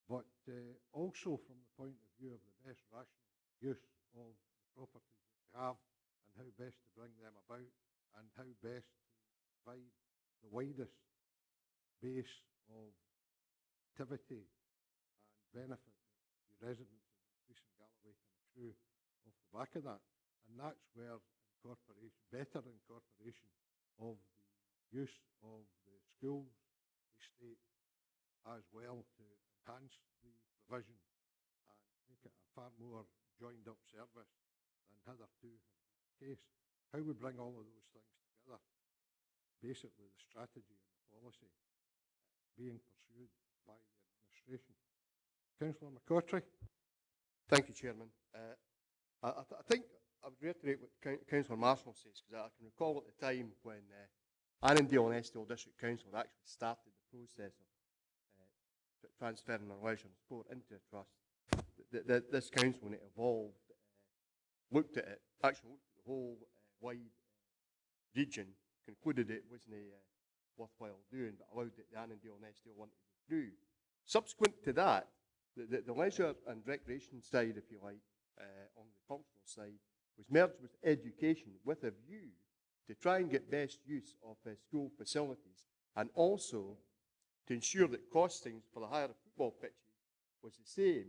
but also from the point of view of the best rational use of the properties that we have and how best to bring them about and how best to provide the widest base of activity and benefit that the residents of Dumfries and Galloway can accrue off the back of that. And And that's where incorporation, better incorporation of the use of the schools, estate, as well to enhance the provision and make it a far more joined up service than hitherto has been the case. How we bring all of those things together, basically the strategy and the policy being pursued by the administration. Councillor McCautry. Thank you, Chairman. I think I would reiterate what Councillor Marshall says, because I can recall at the time when Annandale and Estill District Council had actually started the process of transferring our leisure and sport into a trust. This council, when it evolved, looked at it, actually looked at the whole wide region, concluded it wasn't worthwhile doing, but allowed the Annandale and Estill one to go through. Subsequent to that, the leisure and recreation side, if you like, on the cultural side, was merged with education with a view to try and get best use of school facilities, and also to ensure that costings for the hire of football pitches was the same,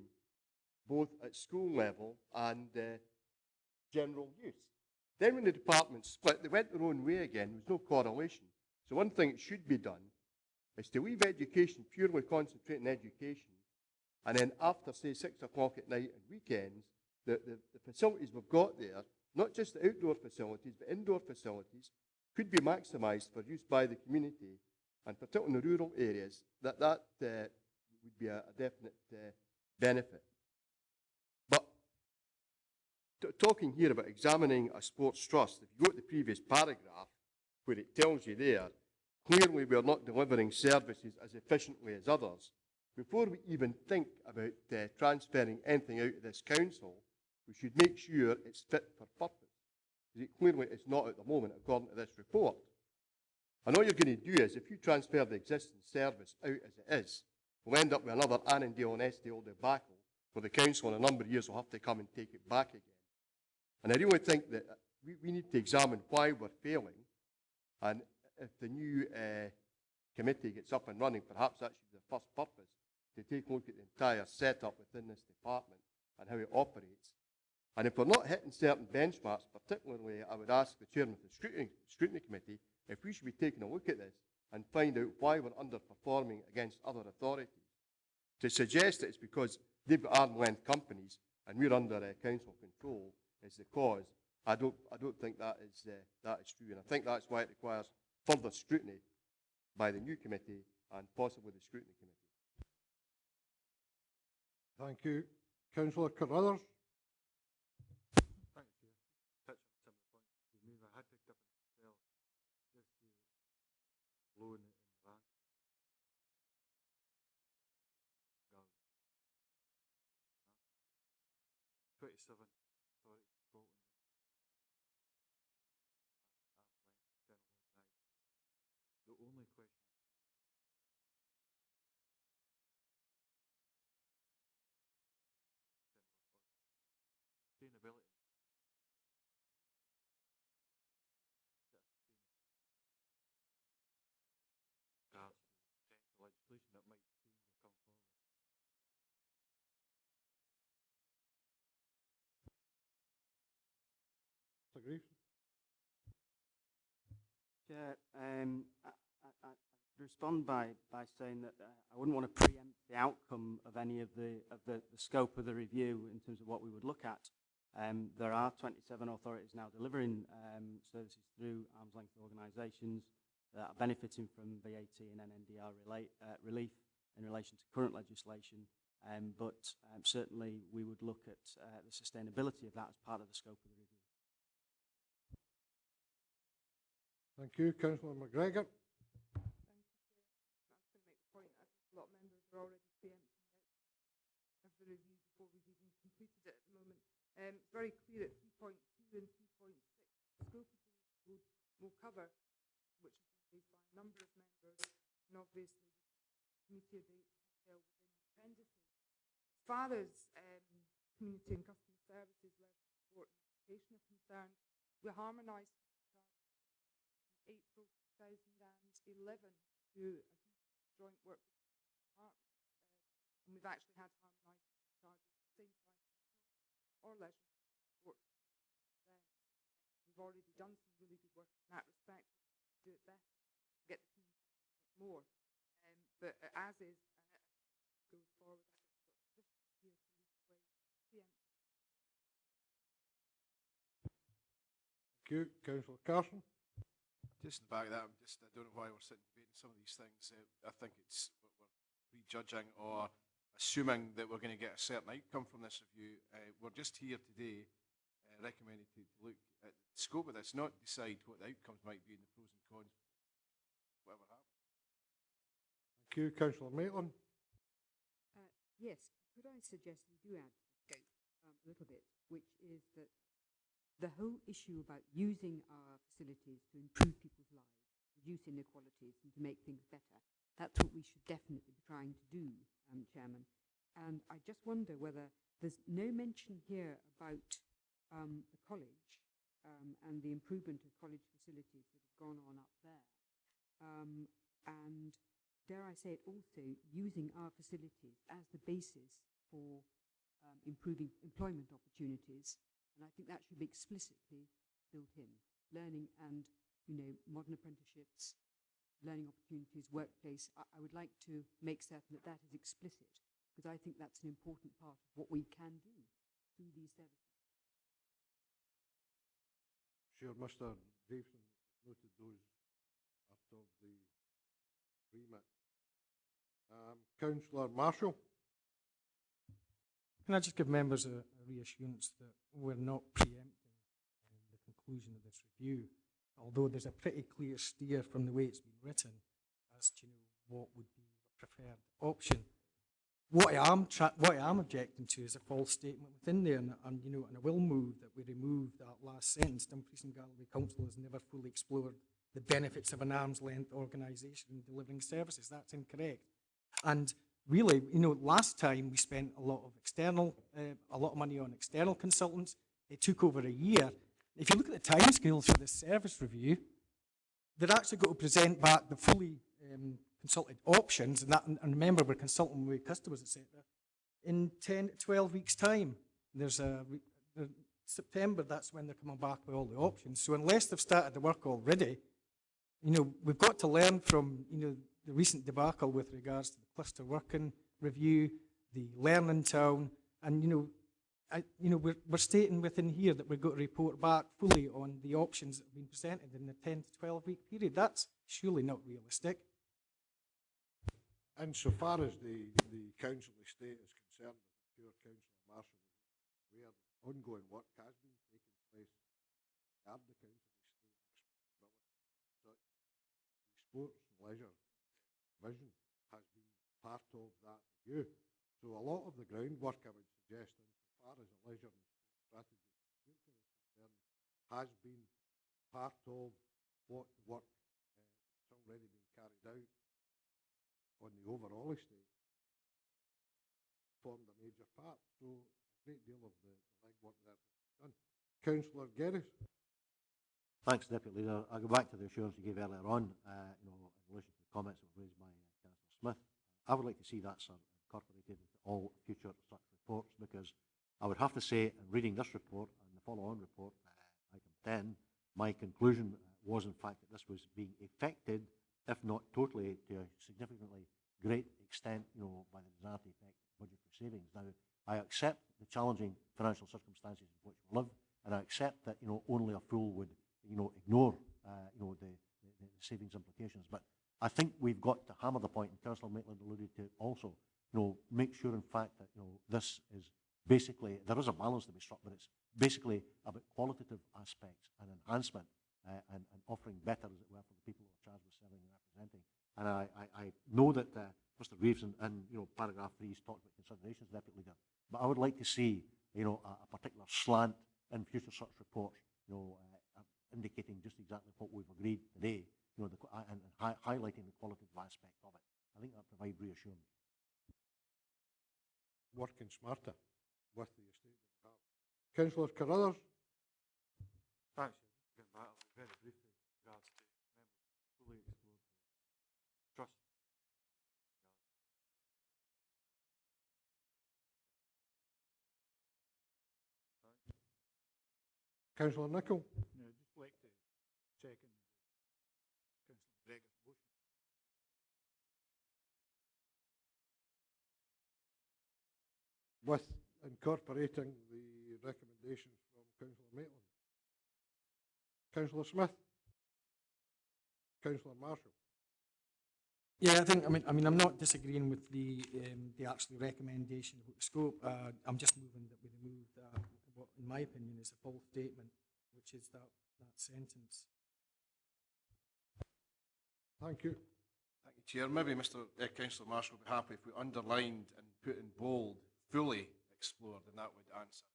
both at school level and general use. Then when the departments split, they went their own way again. There was no correlation. So one thing that should be done is to leave education, purely concentrate on education, and then after, say, 6 o'clock at night and weekends, the facilities we've got there, not just the outdoor facilities, but indoor facilities, could be maximised for use by the community, and particularly in the rural areas, that would be a definite benefit. But talking here about examining a sports trust, if you go to the previous paragraph, where it tells you there, clearly we're not delivering services as efficiently as others. Before we even think about transferring anything out of this council, we should make sure it's fit for purpose, because it clearly is not at the moment, according to this report. And all you're going to do is, if you transfer the existing service out as it is, we'll end up with another Annandale and Estill debacle, where the council in a number of years will have to come and take it back again. And I really think that we need to examine why we're failing, and if the new committee gets up and running, perhaps that should be the first purpose, to take a look at the entire setup within this department and how it operates. And if we're not hitting certain benchmarks, particularly I would ask the chairman of the scrutiny committee if we should be taking a look at this and find out why we're underperforming against other authorities. To suggest that it's because they've got arm-length companies and we're under council control is the cause, I don't think that is true, and I think that's why it requires further scrutiny by the new committee and possibly the scrutiny committee. Thank you. Councillor Carruthers. Thank you, Chair. Touch on some of the points you made. I had picked up on myself just the loan in the bank. 27 authority Scotland. The only question sustainability. Regards to potential legislation that might change or come forward. Agrees. Chair, I respond by saying that I wouldn't want to preempt the outcome of any of the scope of the review in terms of what we would look at. There are 27 authorities now delivering services through arm's length organisations that are benefiting from VAT and NNDR relief in relation to current legislation, but certainly we would look at the sustainability of that as part of the scope of the review. Thank you. Councillor McGregor. Thank you, Chair. I'm just going to make the point that I think a lot of members are already preempting out of the review before we've even completed it at the moment. It's very clear at 3.2 and 3.6, the scope of the review will cover, which is raised by a number of members, and obviously the committee of the held within the appendices. As far as community and customer services, leisure support and education are concerned, we harmonised April 2011 through a joint work with the department, and we've actually had harmonised charges at the same time or leisure support then. we've already done some really good work in that respect. Do it better, get the community more. But as is, goes forward, I think we've got sufficient here to lead the way. Preempt. Thank you. Councillor Carson. Just in the back of that, I don't know why we're sitting debating some of these things. I think we're prejudging or assuming that we're going to get a certain outcome from this review. We're just here today recommending to look at the scope of this, not decide what the outcomes might be and the pros and cons, whatever happens. Thank you. Councillor Maitland. Yes, could I suggest we do add to the scope a little bit, which is that the whole issue about using our facilities to improve people's lives, reduce inequalities and to make things better, that's what we should definitely be trying to do, Chairman. And I just wonder whether there's no mention here about the college and the improvement of college facilities that have gone on up there. And dare I say it also, using our facilities as the basis for improving employment opportunities. And I think that should be explicitly built in. Learning and, modern apprenticeships, learning opportunities, workplace. I would like to make certain that that is explicit, because I think that's an important part of what we can do through these services. Sure, Mr. Davison noted those part of the remit. Councillor Marshall. Can I just give members a reassurance that we're not preempting the conclusion of this review, although there's a pretty clear steer from the way it's been written as to what would be the preferred option. What I am objecting to is a false statement within there, and I will move that we remove that last sentence. Dumfries and Galloway Council has never fully explored the benefits of an arm's length organisation in delivering services. That's incorrect. And really, last time we spent a lot of money on external consultants. It took over a year. If you look at the timescales for this service review, they're actually going to present back the fully consulted options, and remember, we're consulting with customers, etc., in 10 to 12 weeks' time. There's September, that's when they're coming back with all the options. So unless they've started the work already, we've got to learn from, the recent debacle with regards to the cluster working review, the learning town, and we're stating within here that we've got to report back fully on the options that have been presented in the 10 to 12 week period. That's surely not realistic. Insofar as the council estate is concerned, I'm sure Councillor Marshall is aware that ongoing work has been taking place at the council estate. The sports and leisure vision has been part of that review. So a lot of the groundwork, I would suggest, insofar as a leisure and sports strategy for the future is concerned, has been part of what work has already been carried out on the overall estate, formed a major part. So a great deal of the legwork there is done. Councillor Geddes. Thanks, Deputy Leader. I'll go back to the assurance you gave earlier on, in relation to the comments that were raised by Councillor Smith. I would like to see that, sir, incorporated into all future such reports, because I would have to say, in reading this report and the follow-on report, item 10, my conclusion was, in fact, that this was being effected, if not totally, to a significantly great extent, by the desired effect of budgetary savings. Now, I accept the challenging financial circumstances in which we live, and I accept that, only a fool would, ignore, the savings implications. But I think we've got to hammer the point, and Councillor Maitland alluded to it also, make sure, in fact, that, this is basically, there is a balance to be struck, but it's basically about qualitative aspects and enhancement, and offering better, as it were, for the people who are charged with serving and representing. And I know that Mr. Reeves in paragraph 3 has talked about considerations, Deputy Leader, but I would like to see, a particular slant in future such reports, indicating just exactly what we've agreed today, and highlighting the qualitative aspect of it. I think that provides reassurance. Working smarter with the estate that we have. Councillor Carruthers. Thanks. Getting back very briefly with regards to members fully explored the trust. Councillor Nicholl. Yeah, just with incorporating the recommendations from Councillor Maitland? Councillor Smith? Councillor Marshall? Yeah, I mean, I'm not disagreeing with the actual recommendation about the scope. I'm just moving that we remove what, in my opinion, is a false statement, which is that sentence. Thank you. Thank you, Chair. Maybe Mr. Councillor Marshall would be happy if we underlined and put in bold, fully explored, and that would answer.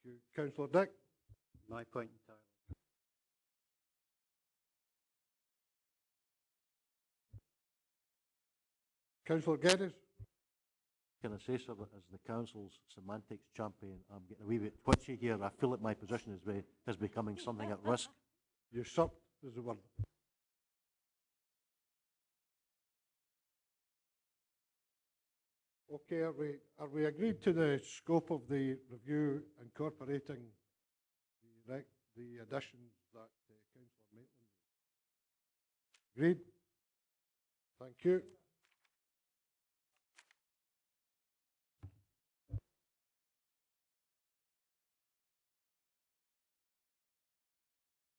Thank you. Councillor Dick? My point entirely. Councillor Geddes? Can I say, sir, that as the council's semantics champion, I'm getting a wee bit twitchy here. I feel like my position is becoming something at risk. Usurped is the word. Okay, are we agreed to the scope of the review incorporating the additions that Councillor Maitland agreed? Thank you.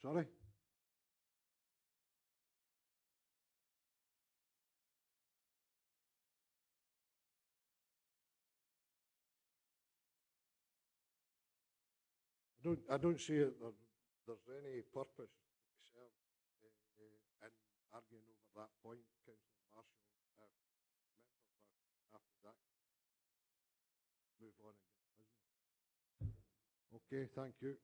Sorry? I don't see it. There's any purpose to serve in arguing over that point, Councillor Marshall. Members are after that. Move on and get business. Okay, thank you.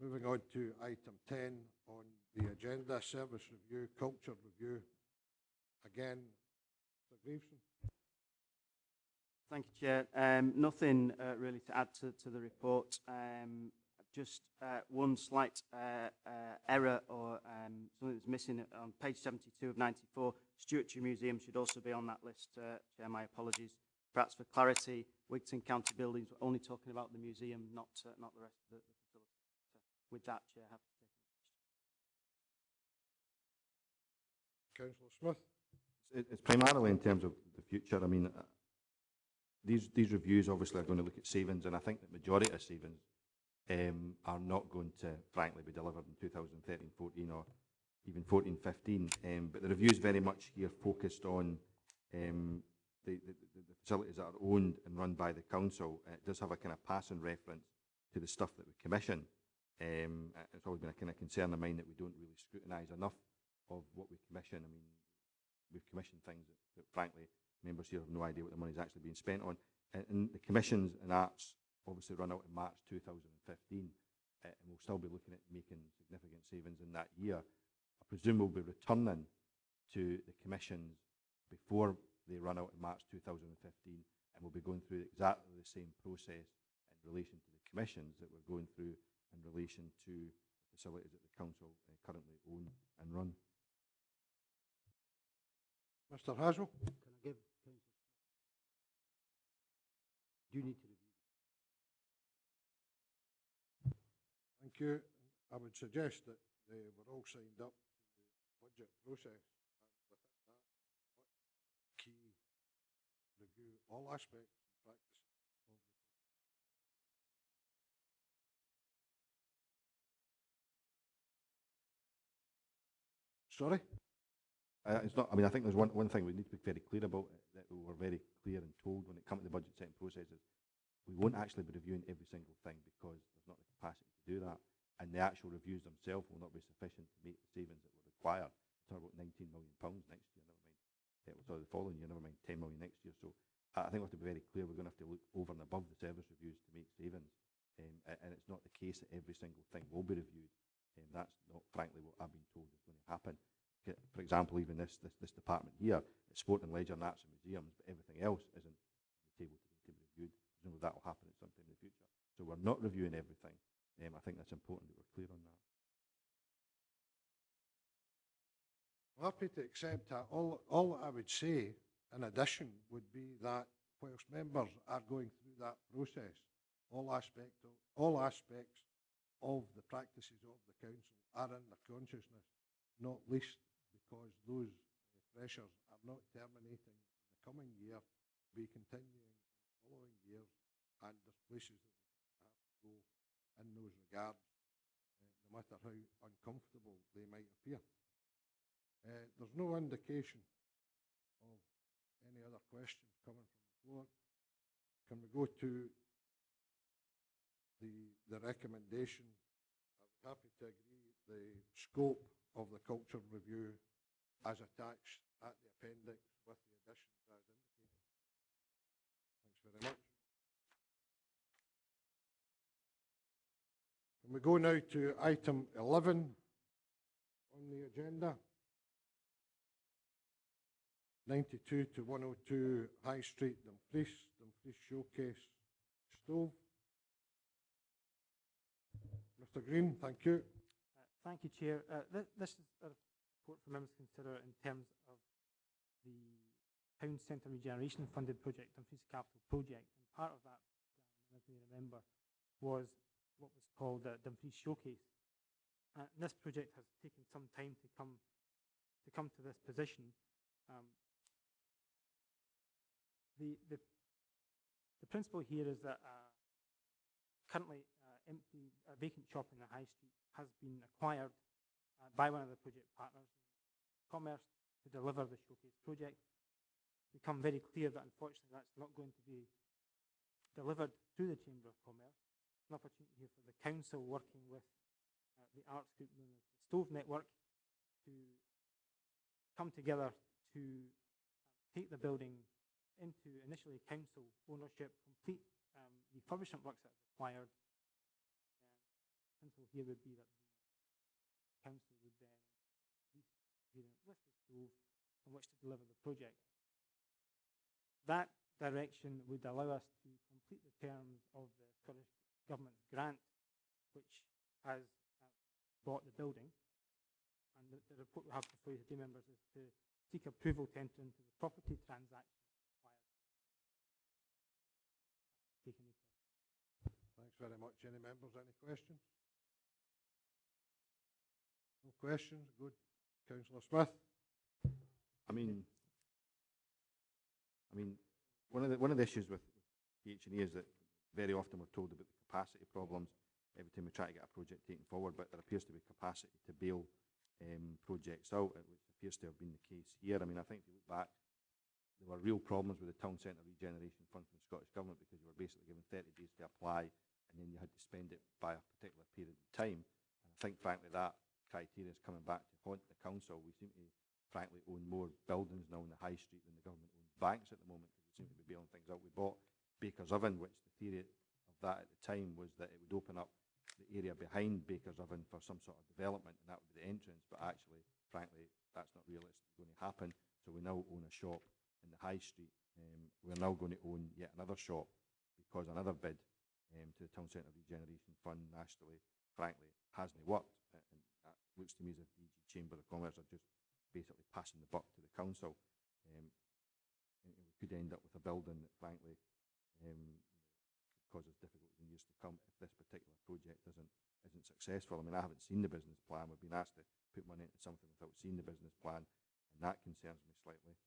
Moving on to item 10 on the agenda, service review, culture review. Again, Mr. Greaveson. Thank you, Chair. Nothing really to add to the report. Just one slight error or something that's missing on page 72 of 94. Stewartry Museum should also be on that list, Chair. My apologies. Perhaps for clarity, Wigton County Buildings, we're only talking about the museum, not the rest of the facility. With that, Chair, happy to take a question. Councillor Smith. It's primarily in terms of the future. I mean, these reviews obviously are going to look at savings, and I think the majority of savings are not going to, frankly, be delivered in 2013-14 or even 14-15. But the review is very much here focused on the facilities that are owned and run by the council. It does have a kind of passing reference to the stuff that we commission. It's always been a kind of concern of mine that we don't really scrutinise enough of what we commission. I mean, we've commissioned things that frankly, members here have no idea what the money's actually being spent on. And the commissions and arts obviously run out in March 2015, and we'll still be looking at making significant savings in that year. I presume we'll be returning to the commissions before they run out in March 2015, and we'll be going through exactly the same process in relation to the commissions that we're going through in relation to the facilities that the council currently own and run. Mr. Haswell. Can I give Councillor? Do you need to review? Thank you. I would suggest that they were all signed up to the budget process, and within that, key review all aspects and practices of the Sorry? It's not. I mean, I think there's one thing we need to be very clear about, that we were very clear and told when it comes to the budget setting processes. We won't actually be reviewing every single thing because there's not the capacity to do that, and the actual reviews themselves will not be sufficient to make the savings that were required. We're talking about £19 million next year, never mind. Sorry, the following year, never mind 10 million next year. So I think we have to be very clear. We're going to have to look over and above the service reviews to make savings, and it's not the case that every single thing will be reviewed. That's not, frankly, what I've been told is going to happen. For example, even this department here, it's sport and leisure and arts and museums, but everything else isn't on the table today to be reviewed. Presumably that will happen at some time in the future. So we're not reviewing everything. I think that's important that we're clear on that. I'm happy to accept that. All I would say, in addition, would be that whilst members are going through that process, all aspects of the practices of the council are in their consciousness, not least because those pressures are are not terminating in the coming year, be continuing in the following years, and there's places that we have to go in those regards, no matter how uncomfortable they might appear. There's no indication of any other questions coming from the floor. Can we go to the recommendation? I'm happy to agree the scope of the culture review as attached at the appendix with the additions as indicated. Thanks very much. Can we go now to item 11 on the agenda? 92 to 102 High Street, Dumfries Showcase Stove. Mr. Green, thank you. Thank you, Chair. This is a report for members to consider in terms of the Town Centre Regeneration Funded Project, Dumfries Capital Project. And part of that programme, as we remember, was what was called the Dumfries Showcase. This project has taken some time to come to this position. The principle here is that currently a vacant shop in the High Street has been acquired by one of the project partners, Commerce, to deliver the Showcase project. It's become very clear that unfortunately that's not going to be delivered through the Chamber of Commerce. An opportunity here for the Council, working with the arts group known as the Stove Network, to come together to take the building into initially council ownership, complete refurbishment works that are required. The principle here would be that the council would then lease agreement with the Stove on which to deliver the project. That direction would allow us to complete the terms of the Scottish Government's grant, which has bought the building. And the report we have before you today, members, is to seek approval to enter into the property transaction. Thanks very much. Any members, any questions? No questions? Good. Councillor Smith. I mean, one of the issues with PH&E is that very often we're told about the capacity problems every time we try to get a project taken forward, but there appears to be capacity to bail projects out, which appears to have been the case here. I mean, I think if you look back, there were real problems with the Town Centre Regeneration Fund from the Scottish Government because you were basically given 30 days to apply and then you had to spend it by a particular period of time. And I think, frankly, that criteria is coming back to haunt the council. We seem to, frankly, own more buildings now in the High Street than the government owns banks at the moment because we seem to be bailing things out. We bought Baker's Oven, which the theory of that at the time was that it would open up the area behind Baker's Oven for some sort of development, and that would be the entrance. But actually, frankly, that's not realistically going to happen. So we now own a shop in the High Street. We're now going to own yet another shop because another bid to the Town Centre Regeneration Fund nationally, frankly, hasn't worked. And that looks to me as if the Chamber of Commerce are just basically passing the buck to the council. And we could end up with a building that, frankly, could cause us difficulties in years to come if this particular project isn't successful. I mean, I haven't seen the business plan. We've been asked to put money into something without seeing the business plan, and that concerns me slightly.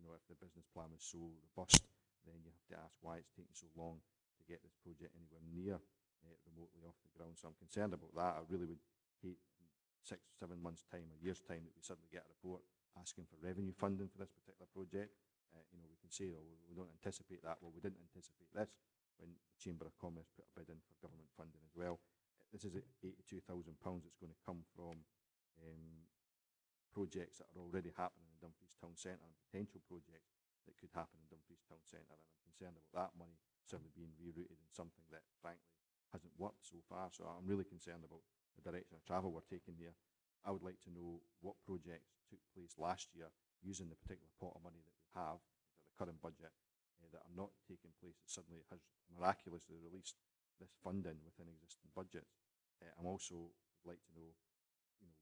If the business plan was so robust, then you have to ask why it's taking so long to get this project anywhere near remotely off the ground. So I'm concerned about that. I really would hate in 6 or 7 months' time, a year's time, that we suddenly get a report asking for revenue funding for this particular project. We can say, oh, we don't anticipate that. Well, we didn't anticipate this when the Chamber of Commerce put a bid in for government funding as well. This is £82,000 that's going to come from projects that are already happening in Dumfries Town Centre and potential projects that could happen in Dumfries Town Centre, and I'm concerned about that money suddenly being rerouted in something that, frankly, hasn't worked so far. So I'm really concerned about the direction of travel we're taking here. I would like to know what projects took place last year using the particular pot of money that we have, the current budget, that are not taking place, that suddenly has miraculously released this funding within existing budgets. I'm also like to know,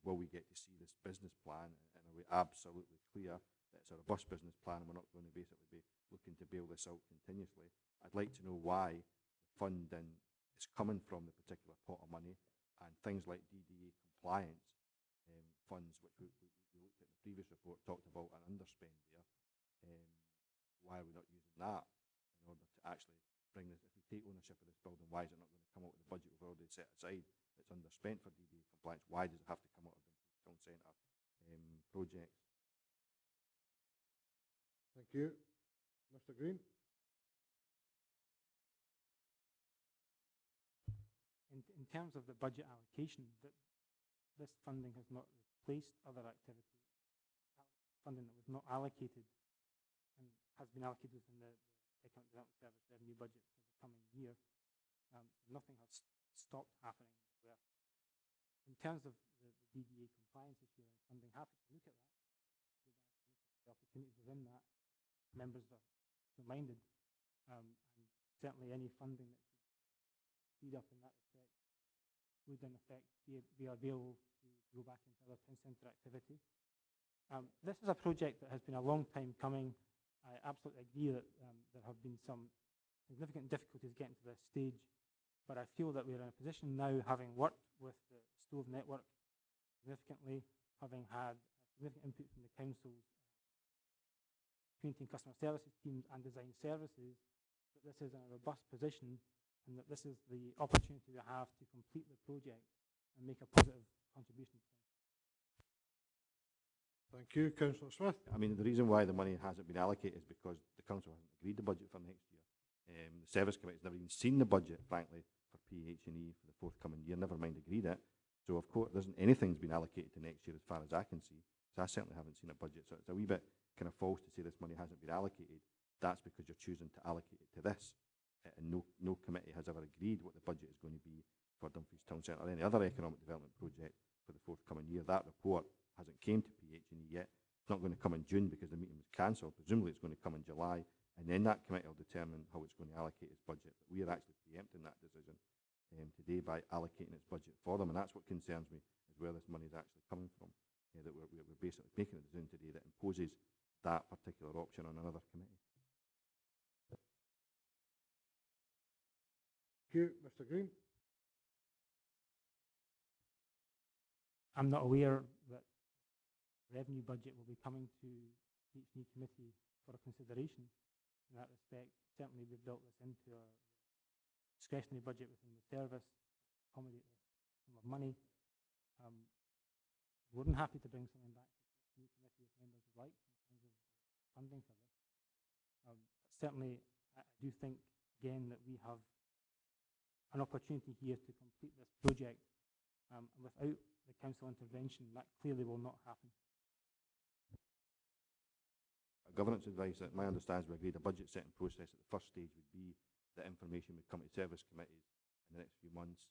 will we get to see this business plan, and are we absolutely clear that it's a robust business plan and we're not going to basically be looking to bail this out continuously? I'd like to know why the funding is coming from the particular pot of money, and things like DDA compliance funds, which we looked at in the previous report, talked about an underspend there. why are we not using that in order to actually bring this, if we take ownership of this building, why is it not going to come out of the budget we've already set aside that's underspent for DDA compliance? Why does it have to come out of the town centre projects? Thank you. Mr. Green? In terms of the budget allocation, that this funding has not replaced other activities. Funding that was not allocated and has been allocated within the Economic Development Service revenue budget for the coming year. So nothing has stopped happening there. In terms of the DDA compliance issue and funding, happy to look at that. The opportunities within that, members are reminded, and certainly any funding that could speed up in that respect would in effect be available to go back into other town centre activity. This is a project that has been a long time coming. I absolutely agree that there have been some significant difficulties getting to this stage, but I feel that we're in a position now, having worked with the Stove network significantly, having had significant input from the council's community and customer services teams and design services, that this is in a robust position and that this is the opportunity we have to complete the project and make a positive contribution. Thank you. Councillor Smith? I mean, the reason why the money hasn't been allocated is because the council hasn't agreed the budget for next year. The service committee's never even seen the budget, frankly, for PH&E for the forthcoming year, never mind agreed it. So, of course, anything's been allocated to next year as far as I can see. So I certainly haven't seen a budget. So it's a wee bit kind of false to say this money hasn't been allocated. That's because you're choosing to allocate it to this. And no committee has ever agreed what the budget is going to be for Dumfries Town Centre or any other economic development project for the forthcoming year. That report hasn't came to PH&E yet. It's not going to come in June because the meeting was cancelled. Presumably it's going to come in July, and then that committee will determine how it's going to allocate its budget. But we are actually preempting that decision today by allocating its budget for them, and that's what concerns me, is where this money is actually coming from. That we're basically making a decision today that imposes that particular option on another committee. Thank you. Mr. Green? I'm not aware that the revenue budget will be coming to PH&E committee for consideration. In that respect, certainly we've built this into our discretionary budget within the service, accommodate this sum of money. More than happy to bring something back to the new committee if members would like in terms of funding for this. Certainly, I do think, again, that we have an opportunity here to complete this project. Without the council intervention, that clearly will not happen. Governance advice, that my understanding, we agreed a budget setting process at the first stage would be that information would come to service committees in the next few months,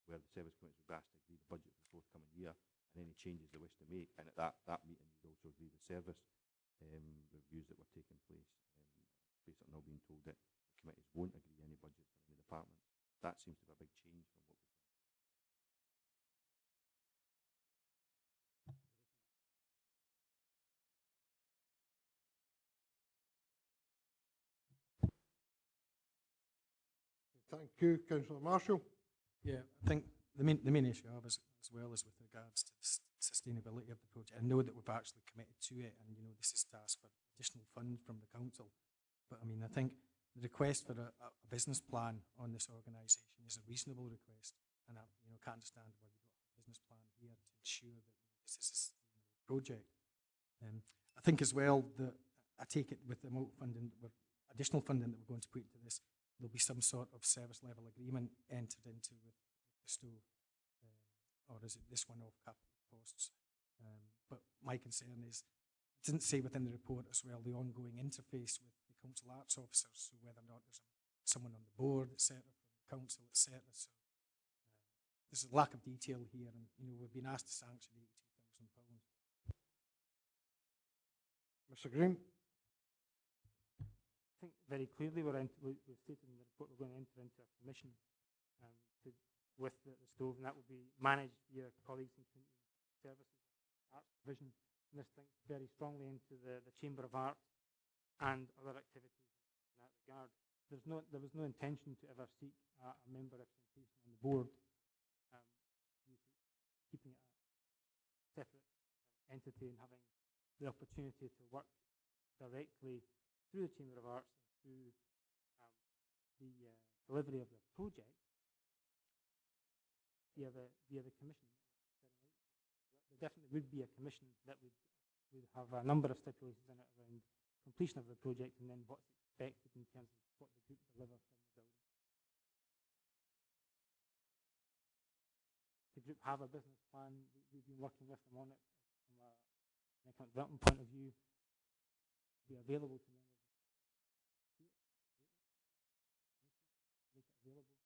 where the service committees would be asked to agree the budget for the forthcoming year and any changes they wish to make. And at that meeting, we'd also agree the service reviews that were taking place. Basically now being told that the committees won't agree any budgets for any departments. That seems to be a big change from what we've done. Thank you. Councillor Marshall? Yeah, I think the main issue I have as well is with regards to the sustainability of the project. I know that we've actually committed to it, and this is to ask for additional funds from the council. But I mean, I think the request for a business plan on this organisation is a reasonable request, and I can't understand why we don't have a business plan here to ensure that this is a sustainable project. I think as well that I take it with the amount of funding, with additional funding that we're going to put into this, there'll be some sort of service level agreement entered into with the Stove, or is it this one-off capital costs? But my concern is, it didn't say within the report as well the ongoing interface with the council arts officers, so whether or not there's someone on the board, etc., from the council, etc. So there's a lack of detail here, and we've been asked to sanction £82,000. Mr. Green? I think very clearly we've stated in the report we're going to enter into a commission with the Stove, and that will be managed via colleagues in community services, arts division, and this links very strongly into the Chamber of Art and other activities in that regard. There was no intention to ever seek a member representation on the board, keeping it a separate entity and having the opportunity to work directly through the Chamber of Arts and through the delivery of the project via the commission. There definitely would be a commission that would have a number of stipulations in it around completion of the project and then what's expected in terms of what the group deliver from the building. The group have a business plan. We've been working with them on it from an economic development point of view. Be available to members. Make it available.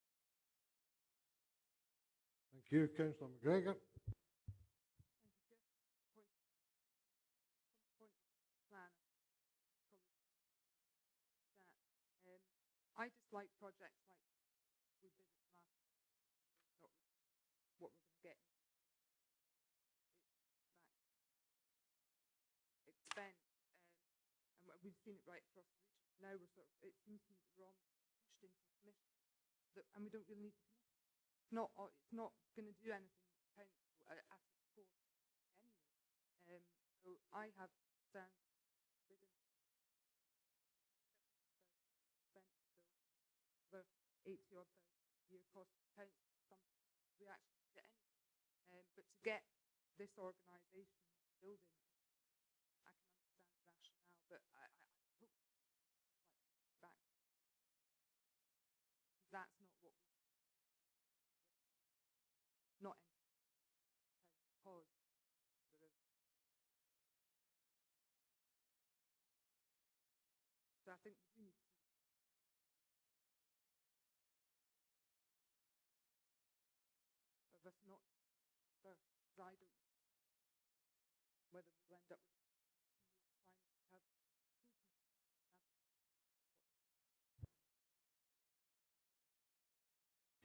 Thank you, Councillor McGregor. I dislike projects like we did it last year, not what we're going to get. It's spent, and we've seen it right across the region. Now we're sort of, it seems to me that we're almost pushed into a commission, and we don't really need the commission. It's not going to do anything with the council at its core anyway. So I have concerns bigger than 80 odd thousand a year cost of council, something we actually get anyway. But to get this organisation building, I can understand the rationale, but I hope like back. That's not what we're not cause. So I think we do need to of us not first, because I don't know whether we'll end up with time to have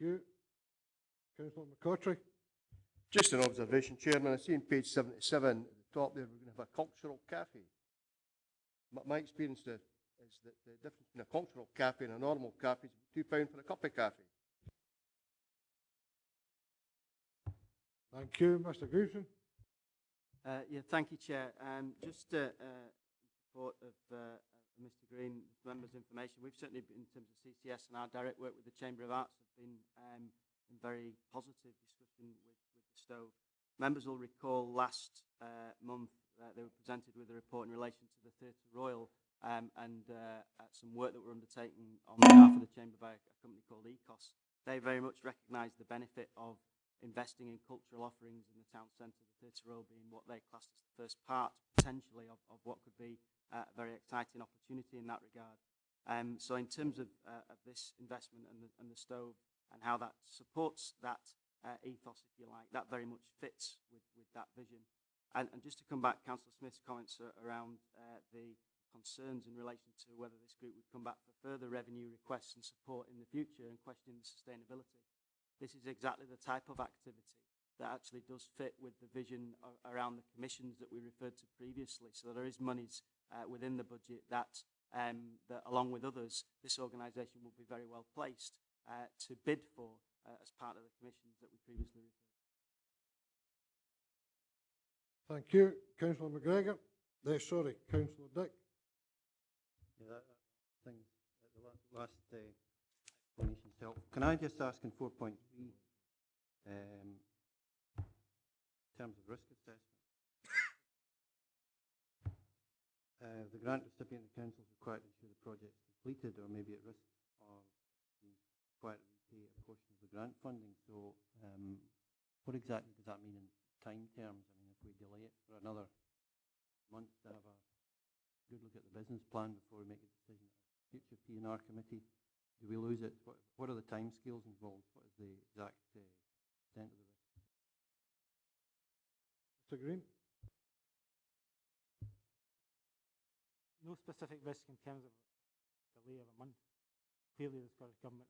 Thank you. Councillor McCautry. Just an observation, Chairman. I see on page 77 at the top there, we're going to have a cultural cafe. My experience is that the difference between a cultural cafe and a normal cafe is £2 for a cup of coffee. Thank you, Mr. Goulson. Yeah, thank you, Chair. Just in support of Mr. Green, members' information, we've certainly, in terms of CCS and our direct work with the Chamber of Arts, have been in very positive discussion with the Stove. Members will recall last month they were presented with a report in relation to the Theatre Royal and some work that we're undertaking on behalf of the Chamber by a company called ECOS. They very much recognise the benefit of investing in cultural offerings in the town centre, the Theatre Royal being what they classed as the first part, potentially, of what could be a very exciting opportunity in that regard. So in terms of this investment and the Stove and how that supports that ethos, if you like, that very much fits with that vision. And just to come back, Councillor Smith's comments around the concerns in relation to whether this group would come back for further revenue requests and support in the future and questioning the sustainability. This is exactly the type of activity that actually does fit with the vision around the commissions that we referred to previously. So there is monies within the budget that, along with others, this organisation will be very well placed to bid for as part of the commissions that we previously referred to. Thank you, Councillor McGregor. Sorry, Councillor Dick. Yeah, that thing, the last explanation's helpful. Can I just ask in 4.3, in terms of risk assessment, the grant recipient of the council is required to ensure the project is completed or maybe at risk of being required to repay a portion of the grant funding. So what exactly does that mean in time terms? I mean, if we delay it for another month to have a good look at the business plan before we make a decision at a future P&R committee, do we lose it? What are the timescales involved? What is the exact extent of the risk? Mr. Green. No specific risk in terms of delay of a month. Clearly, the Scottish Government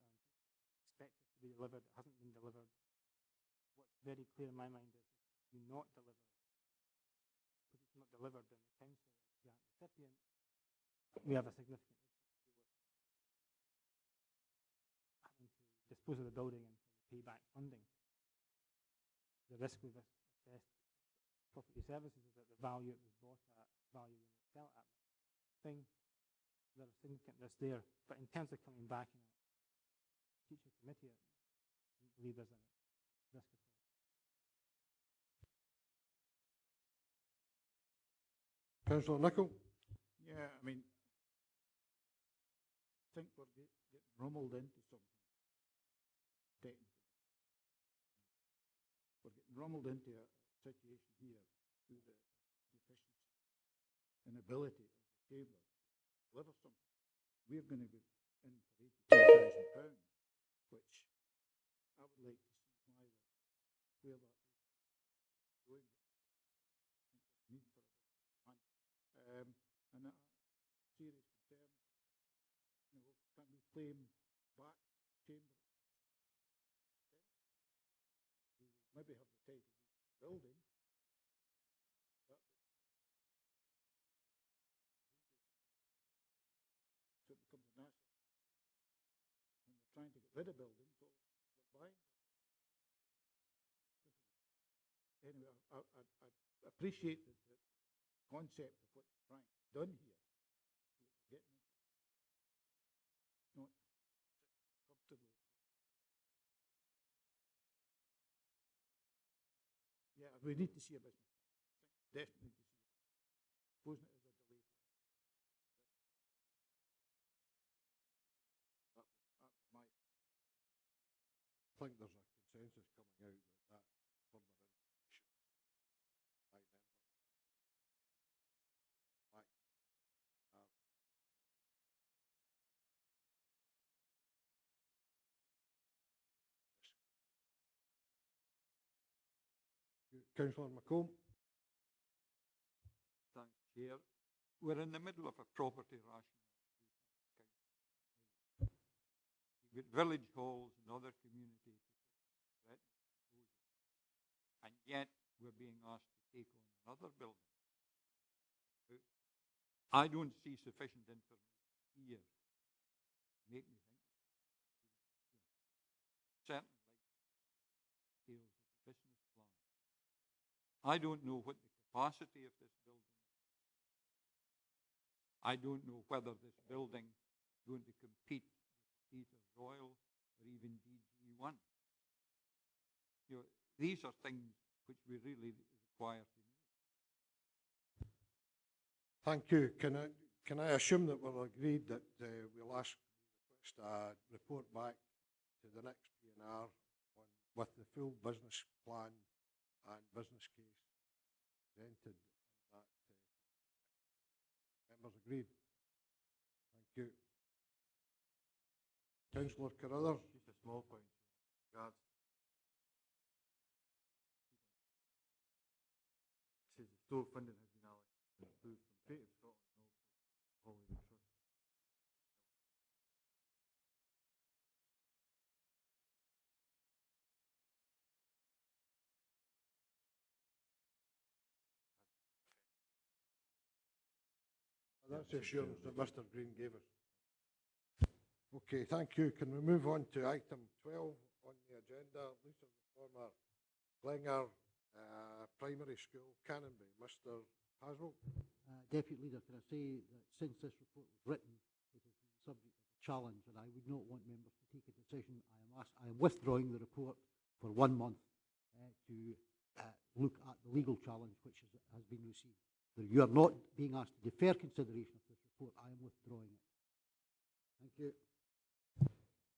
expect it to be delivered. It hasn't been delivered. What's very clear in my mind is if you not deliver, because it's not delivered, then the council, as grant recipient, we have a significant having to dispose of the building and pay back funding. The risk we've assessed property services is that the value it was bought at, value we sell it at, thing. there are significant risks there. But in terms of coming back in a future committee, I don't believe there's a risk at all. Councillor Nicholl? Yeah, I mean, I think we're getting rumbled into something technical. We're getting rumbled into a situation here through the deficiency and ability of the Chamber to deliver something. We're going to be in for £82,000, which I would like to see where that is going. Need for it. And a serious concern, can we claim back Chamber? We will maybe have the title of the building. So it becomes an asset. And we're trying to get rid of buildings, so we're buying. Anyway, I appreciate the concept of what's trying to be done here. We're getting it. Not comfortably. Yeah, we need to see a business. Definitely need to see a business. Supposing it is a delay. That's my. I think there's a consensus coming out that further information by members Councillor McComb? Thanks, Chair. We're in the middle of a property rationalisation. You've got village halls and other communities and yet we're being asked to take on another building. I don't see sufficient information here to make me think. Certainly like details of the business plan. I don't know what the capacity of this building is. I don't know whether this building is going to compete with Theatre Royal or even DG1. You know, these are things which we really require to know. Thank you. Can I assume that we're agreed that we'll request a report back to the next P&R with the full business plan and business case presented? That members agreed. Thank you. Councillor Carruthers? Just a small point. Regards. It says the store funding has been allocated approved from Creative Scotland and also Hollywood Trust. That's the assurance that Mr. Green gave us. Okay, thank you. Can we move on to item 12 on the agenda? Lisa, the former Glengar Primary School, Canonby. Mr. Haswell. Deputy Leader, can I say that since this report was written, it has been the subject of a challenge, and I would not want members to take a decision. I am withdrawing the report for 1 month to look at the legal challenge which has been received. You are not being asked to defer consideration of this report. I am withdrawing it. Thank you.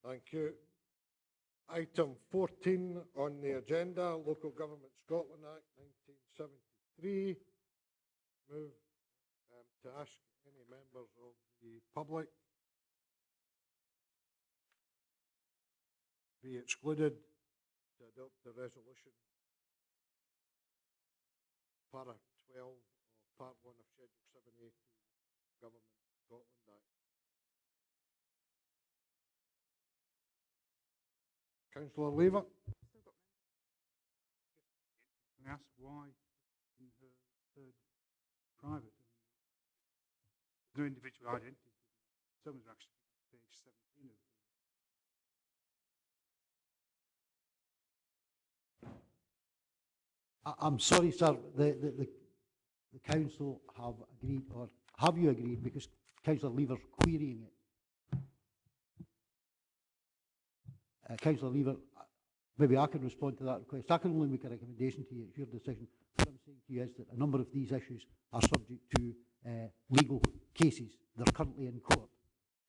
Thank you. Item 14 on the agenda, Local Government Scotland Act 1973. Move to ask any members of the public be excluded to adopt the resolution. Para 12 of Part 1 of Schedule 7A to Government Scotland Act. Councillor Lever. Can I ask why in her third private? There's no individual identity. Someone's actually on page 17 of I'm sorry, sir. The council have agreed, or Have you agreed? Because Councillor Lever's querying it. Councillor Lever, maybe I can respond to that request. I can only make a recommendation to you. It's your decision. What I'm saying to you is that a number of these issues are subject to legal cases. They're currently in court.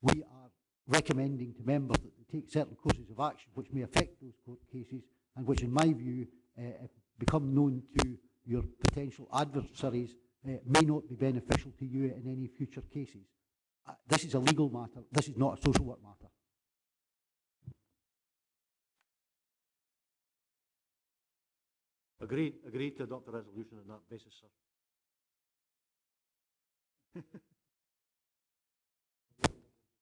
We are recommending to members that they take certain courses of action which may affect those court cases and which, in my view, if become known to your potential adversaries, may not be beneficial to you in any future cases. This is a legal matter. This is not a social work matter. Agreed to adopt a resolution on that basis, sir.